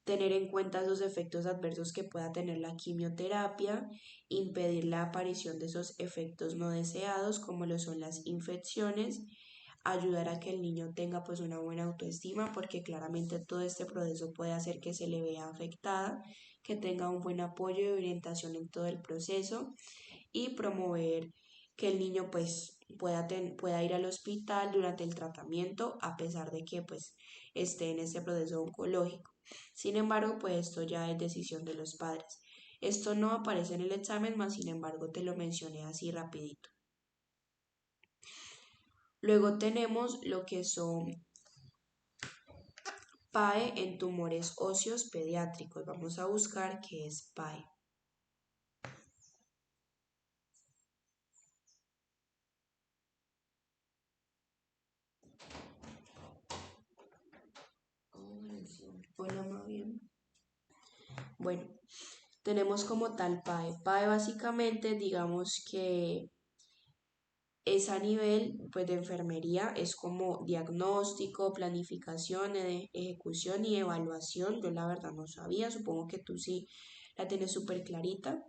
S1: tener en cuenta esos efectos adversos que pueda tener la quimioterapia, impedir la aparición de esos efectos no deseados como lo son las infecciones, ayudar a que el niño tenga pues una buena autoestima, porque claramente todo este proceso puede hacer que se le vea afectada, que tenga un buen apoyo y orientación en todo el proceso, y promover que el niño pues pueda ir al hospital durante el tratamiento a pesar de que pues esté en este proceso oncológico. Sin embargo, pues esto ya es decisión de los padres. Esto no aparece en el examen, mas sin embargo te lo mencioné así rapidito. Luego tenemos lo que son PAE en tumores óseos pediátricos. Vamos a buscar qué es PAE. Hola, más bien. Bueno, tenemos como tal PAE. PAE básicamente, digamos que es a nivel pues, de enfermería, es como diagnóstico, planificación, ejecución y evaluación. Yo la verdad no sabía, supongo que tú sí la tienes súper clarita.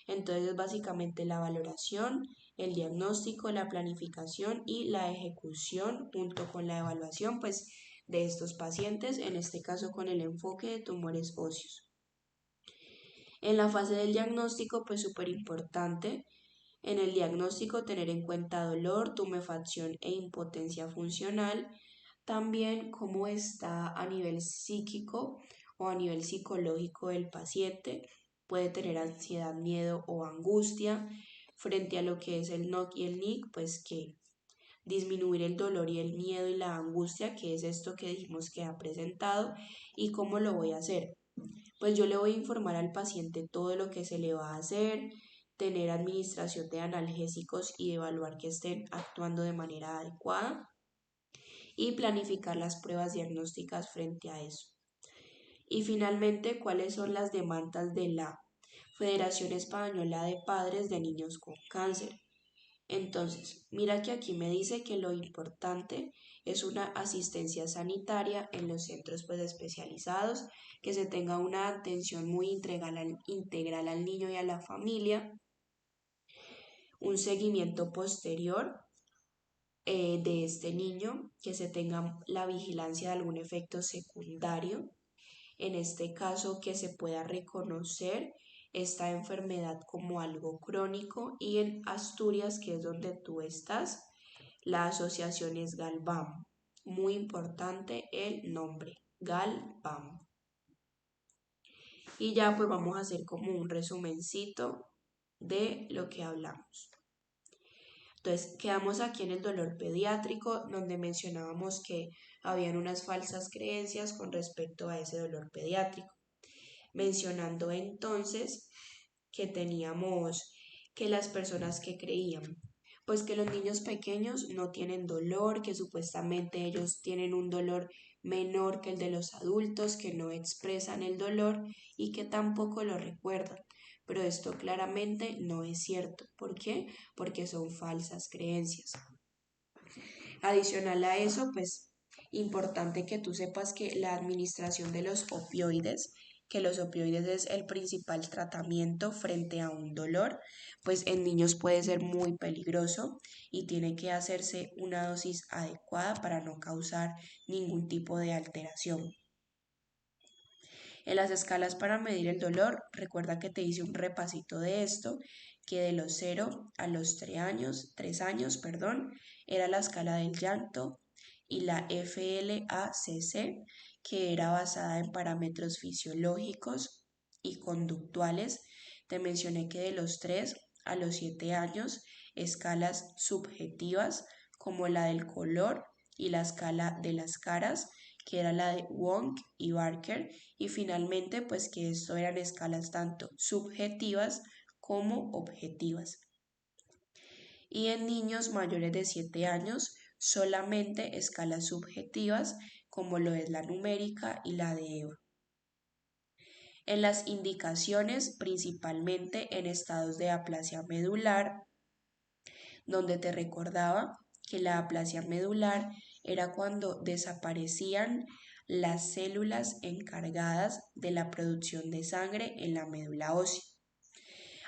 S1: Entonces es básicamente la valoración, el diagnóstico, la planificación y la ejecución junto con la evaluación pues, de estos pacientes, en este caso con el enfoque de tumores óseos. En la fase del diagnóstico, pues súper importante. En el diagnóstico, tener en cuenta dolor, tumefacción e impotencia funcional. También cómo está a nivel psíquico o a nivel psicológico el paciente. Puede tener ansiedad, miedo o angustia frente a lo que es el NOC y el NIC, pues que disminuir el dolor y el miedo y la angustia, que es esto que dijimos que ha presentado. ¿Y cómo lo voy a hacer? Pues yo le voy a informar al paciente todo lo que se le va a hacer, tener administración de analgésicos y evaluar que estén actuando de manera adecuada y planificar las pruebas diagnósticas frente a eso. Y finalmente, ¿cuáles son las demandas de la Federación Española de Padres de Niños con Cáncer? Entonces, mira que aquí me dice que lo importante es una asistencia sanitaria en los centros pues especializados, que se tenga una atención muy integral al niño y a la familia, un seguimiento posterior de este niño, que se tenga la vigilancia de algún efecto secundario, en este caso que se pueda reconocer esta enfermedad como algo crónico, y en Asturias, que es donde tú estás, la asociación es GALBAM. Muy importante el nombre, GALBAM. Y ya pues vamos a hacer como un resumencito de lo que hablamos. Entonces, quedamos aquí en el dolor pediátrico, donde mencionábamos que habían unas falsas creencias con respecto a ese dolor pediátrico. Mencionando entonces que teníamos que las personas que creían, pues que los niños pequeños no tienen dolor, que supuestamente ellos tienen un dolor menor que el de los adultos, que no expresan el dolor y que tampoco lo recuerdan. Pero esto claramente no es cierto. ¿Por qué? Porque son falsas creencias. Adicional a eso, pues importante que tú sepas que la administración de los opioides, que los opioides es el principal tratamiento frente a un dolor, pues en niños puede ser muy peligroso y tiene que hacerse una dosis adecuada para no causar ningún tipo de alteración. En las escalas para medir el dolor, recuerda que te hice un repasito de esto, que de los 0 a los 3 años, era la escala del llanto, y la FLACC, que era basada en parámetros fisiológicos y conductuales. Te mencioné que de los 3 a los 7 años, escalas subjetivas como la del color y la escala de las caras, que era la de Wong y Barker, y finalmente pues que esto eran escalas tanto subjetivas como objetivas. Y en niños mayores de 7 años solamente escalas subjetivas como lo es la numérica y la de EVA. En las indicaciones, principalmente en estados de aplasia medular, donde te recordaba que la aplasia medular era cuando desaparecían las células encargadas de la producción de sangre en la médula ósea.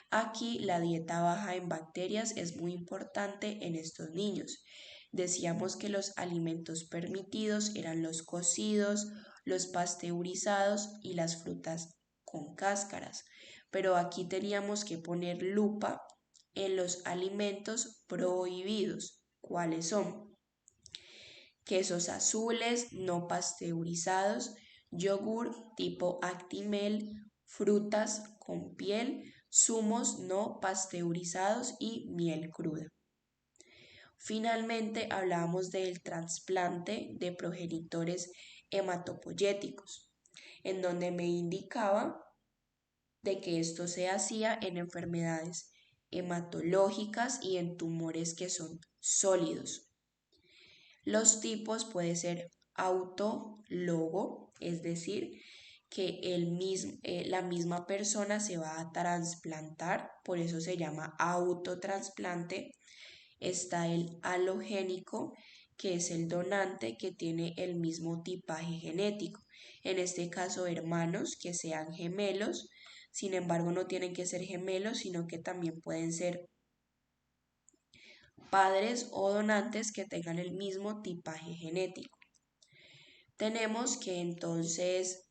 S1: Aquí la dieta baja en bacterias es muy importante en estos niños. Decíamos que los alimentos permitidos eran los cocidos, los pasteurizados y las frutas con cáscaras, pero aquí teníamos que poner lupa en los alimentos prohibidos. ¿Cuáles son? Quesos azules no pasteurizados, yogur tipo Actimel, frutas con piel, zumos no pasteurizados y miel cruda. Finalmente hablábamos del trasplante de progenitores hematopoyéticos, en donde me indicaba de que esto se hacía en enfermedades hematológicas y en tumores que son sólidos. Los tipos puede ser autólogo, es decir, que la misma persona se va a trasplantar, por eso se llama autotrasplante. Está el halogénico, que es el donante que tiene el mismo tipaje genético. En este caso, hermanos que sean gemelos, sin embargo, no tienen que ser gemelos, sino que también pueden ser padres o donantes que tengan el mismo tipaje genético. Tenemos que entonces,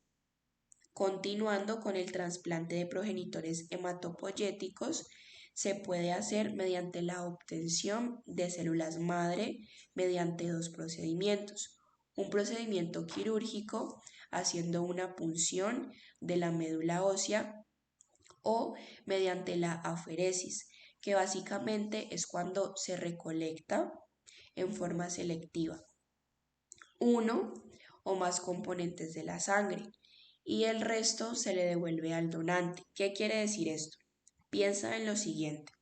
S1: continuando con el trasplante de progenitores hematopoyéticos, se puede hacer mediante la obtención de células madre mediante dos procedimientos. Un procedimiento quirúrgico haciendo una punción de la médula ósea, o mediante la aferesis, que básicamente es cuando se recolecta en forma selectiva uno o más componentes de la sangre y el resto se le devuelve al donante. ¿Qué quiere decir esto? Piensa en lo siguiente.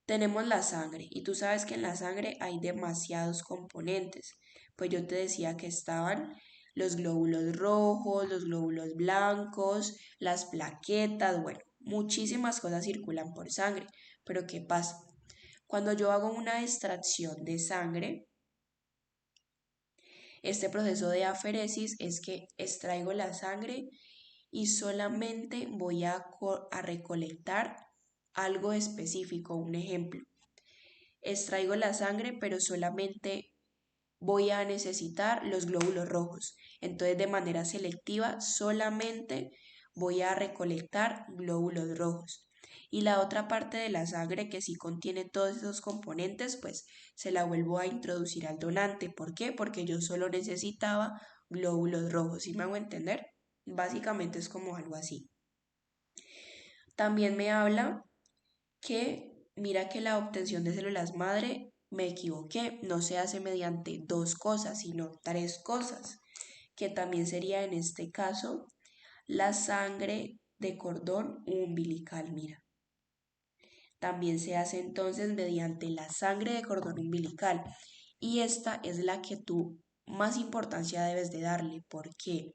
S1: Tenemos la sangre y tú sabes que en la sangre hay demasiados componentes. Pues yo te decía que estaban los glóbulos rojos, los glóbulos blancos, las plaquetas, bueno, muchísimas cosas circulan por sangre. Pero ¿qué pasa? Cuando yo hago una extracción de sangre, este proceso de aferesis es que extraigo la sangre y solamente voy a recolectar algo específico, un ejemplo. Extraigo la sangre, pero solamente voy a necesitar los glóbulos rojos. Entonces, de manera selectiva, solamente voy a recolectar glóbulos rojos. Y la otra parte de la sangre que sí contiene todos esos componentes, pues se la vuelvo a introducir al donante. ¿Por qué? Porque yo solo necesitaba glóbulos rojos. ¿Sí me hago entender? Básicamente es como algo así. También me habla que mira que la obtención de células madre, me equivoqué, no se hace mediante dos cosas, sino tres cosas, que también sería en este caso la sangre de cordón umbilical, mira. También se hace entonces mediante la sangre de cordón umbilical y esta es la que tú más importancia debes de darle. ¿Por qué?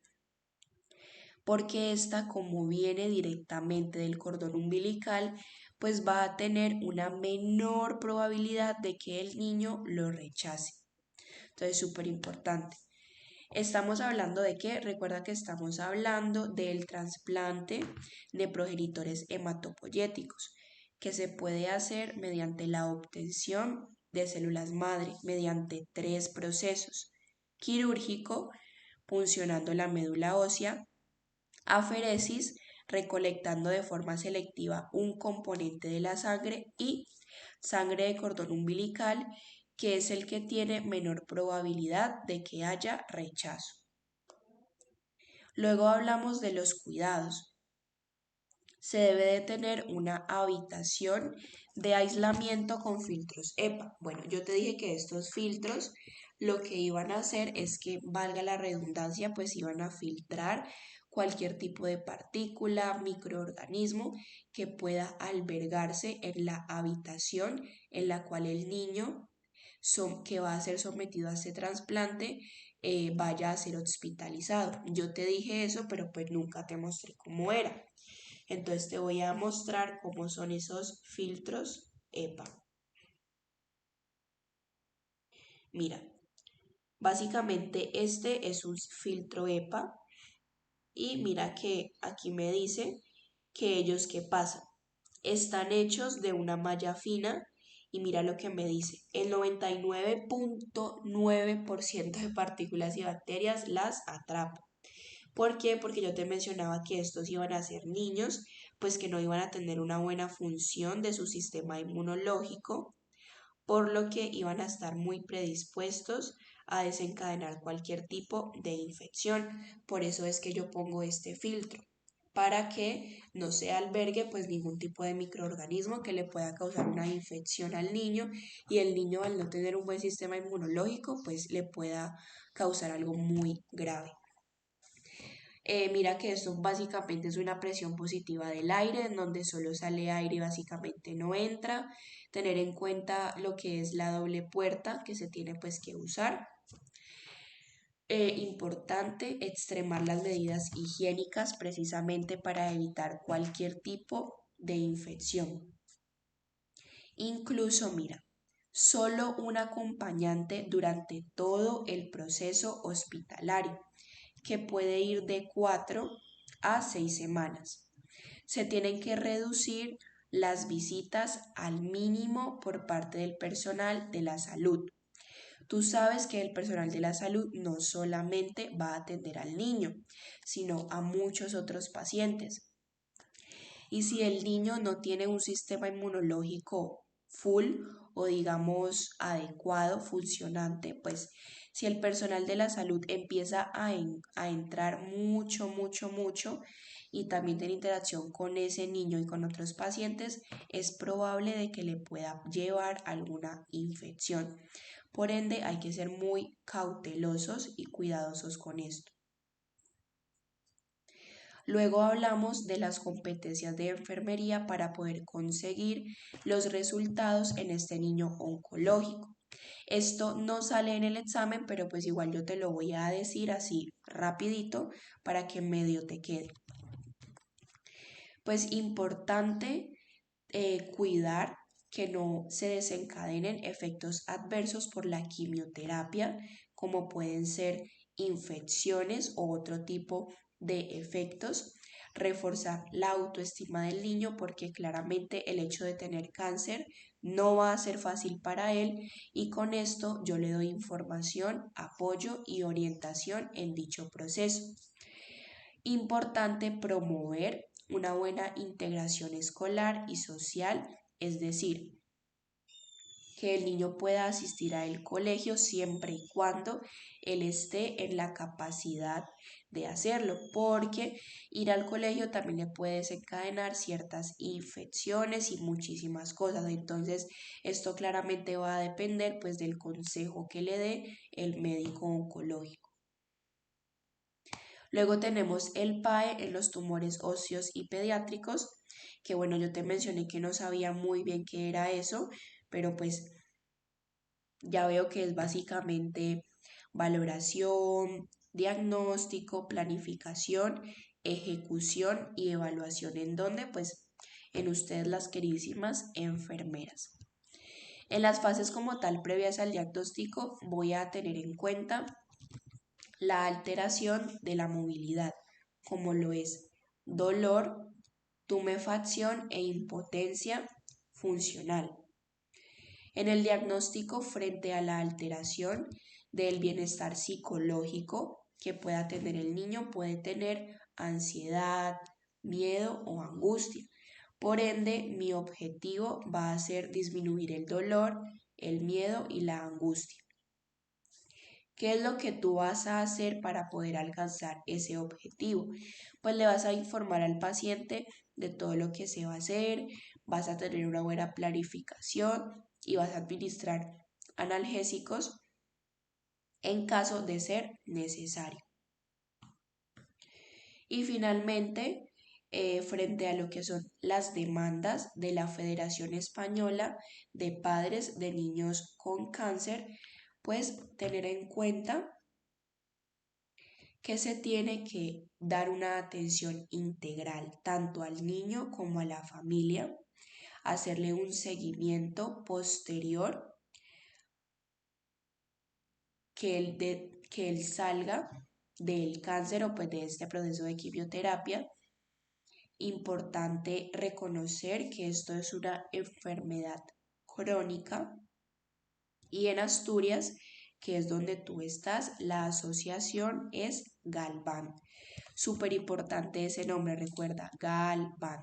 S1: Porque esta, como viene directamente del cordón umbilical, pues va a tener una menor probabilidad de que el niño lo rechace. Entonces, súper importante. ¿Estamos hablando de qué? Recuerda que estamos hablando del trasplante de progenitores hematopoyéticos, que se puede hacer mediante la obtención de células madre, mediante tres procesos: quirúrgico, puncionando la médula ósea; aferesis, recolectando de forma selectiva un componente de la sangre; y sangre de cordón umbilical, que es el que tiene menor probabilidad de que haya rechazo. Luego hablamos de los cuidados. Se debe de tener una habitación de aislamiento con filtros EPA. Bueno, yo te dije que estos filtros lo que iban a hacer es que, valga la redundancia, pues iban a filtrar cualquier tipo de partícula, microorganismo que pueda albergarse en la habitación en la cual el niño que va a ser sometido a este trasplante vaya a ser hospitalizado. Yo te dije eso, pero pues nunca te mostré cómo era. Entonces te voy a mostrar cómo son esos filtros EPA. Mira, básicamente este es un filtro EPA y mira que aquí me dice que ellos, ¿qué pasa? Están hechos de una malla fina y mira lo que me dice: el 99.9% de partículas y bacterias las atrapa. ¿Por qué? Porque yo te mencionaba que estos iban a ser niños, pues que no iban a tener una buena función de su sistema inmunológico, por lo que iban a estar muy predispuestos a desencadenar cualquier tipo de infección. Por eso es que yo pongo este filtro, para que no se albergue pues ningún tipo de microorganismo que le pueda causar una infección al niño y el niño, al no tener un buen sistema inmunológico, pues le pueda causar algo muy grave. Mira que esto básicamente es una presión positiva del aire, en donde solo sale aire y básicamente no entra. Tener en cuenta lo que es la doble puerta que se tiene pues que usar. Importante extremar las medidas higiénicas precisamente para evitar cualquier tipo de infección. Incluso, mira, solo un acompañante durante todo el proceso hospitalario, que puede ir de 4 a 6 semanas. Se tienen que reducir las visitas al mínimo por parte del personal de la salud. Tú sabes que el personal de la salud no solamente va a atender al niño, sino a muchos otros pacientes. Y si el niño no tiene un sistema inmunológico full o digamos adecuado, funcionante, pues si el personal de la salud empieza a entrar mucho y también tener interacción con ese niño y con otros pacientes, es probable de que le pueda llevar alguna infección. Por ende, hay que ser muy cautelosos y cuidadosos con esto. Luego hablamos de las competencias de enfermería para poder conseguir los resultados en este niño oncológico. Esto no sale en el examen, pero pues igual yo te lo voy a decir así rapidito para que medio te quede. Pues importante cuidar que no se desencadenen efectos adversos por la quimioterapia, como pueden ser infecciones o otro tipo de efectos. Reforzar la autoestima del niño porque claramente el hecho de tener cáncer no va a ser fácil para él y con esto yo le doy información, apoyo y orientación en dicho proceso. Importante promover una buena integración escolar y social, es decir, que el niño pueda asistir al colegio siempre y cuando él esté en la capacidad de hacerlo, porque ir al colegio también le puede desencadenar ciertas infecciones y muchísimas cosas. Entonces, esto claramente va a depender pues del consejo que le dé el médico oncológico. Luego tenemos el PAE en los tumores óseos y pediátricos, que bueno, yo te mencioné que no sabía muy bien qué era eso, pero pues ya veo que es básicamente valoración, diagnóstico, planificación, ejecución y evaluación en donde pues en ustedes las queridísimas enfermeras. En las fases como tal previas al diagnóstico voy a tener en cuenta la alteración de la movilidad, como lo es dolor, tumefacción e impotencia funcional. En el diagnóstico frente a la alteración del bienestar psicológico que pueda tener el niño, puede tener ansiedad, miedo o angustia. Por ende, mi objetivo va a ser disminuir el dolor, el miedo y la angustia. ¿Qué es lo que tú vas a hacer para poder alcanzar ese objetivo? Pues le vas a informar al paciente de todo lo que se va a hacer, vas a tener una buena planificación y vas a administrar analgésicos en caso de ser necesario. Y finalmente, frente a lo que son las demandas de la Federación Española de Padres de Niños con Cáncer, pues tener en cuenta que se tiene que dar una atención integral tanto al niño como a la familia, hacerle un seguimiento posterior, que él salga del cáncer o pues de este proceso de quimioterapia. Importante reconocer que esto es una enfermedad crónica y en Asturias, que es donde tú estás, la asociación es Galván. Súper importante ese nombre, recuerda, Galván.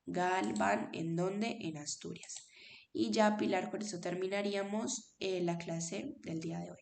S1: Galván, ¿en dónde? En Asturias. Y ya, Pilar, con eso terminaríamos la clase del día de hoy.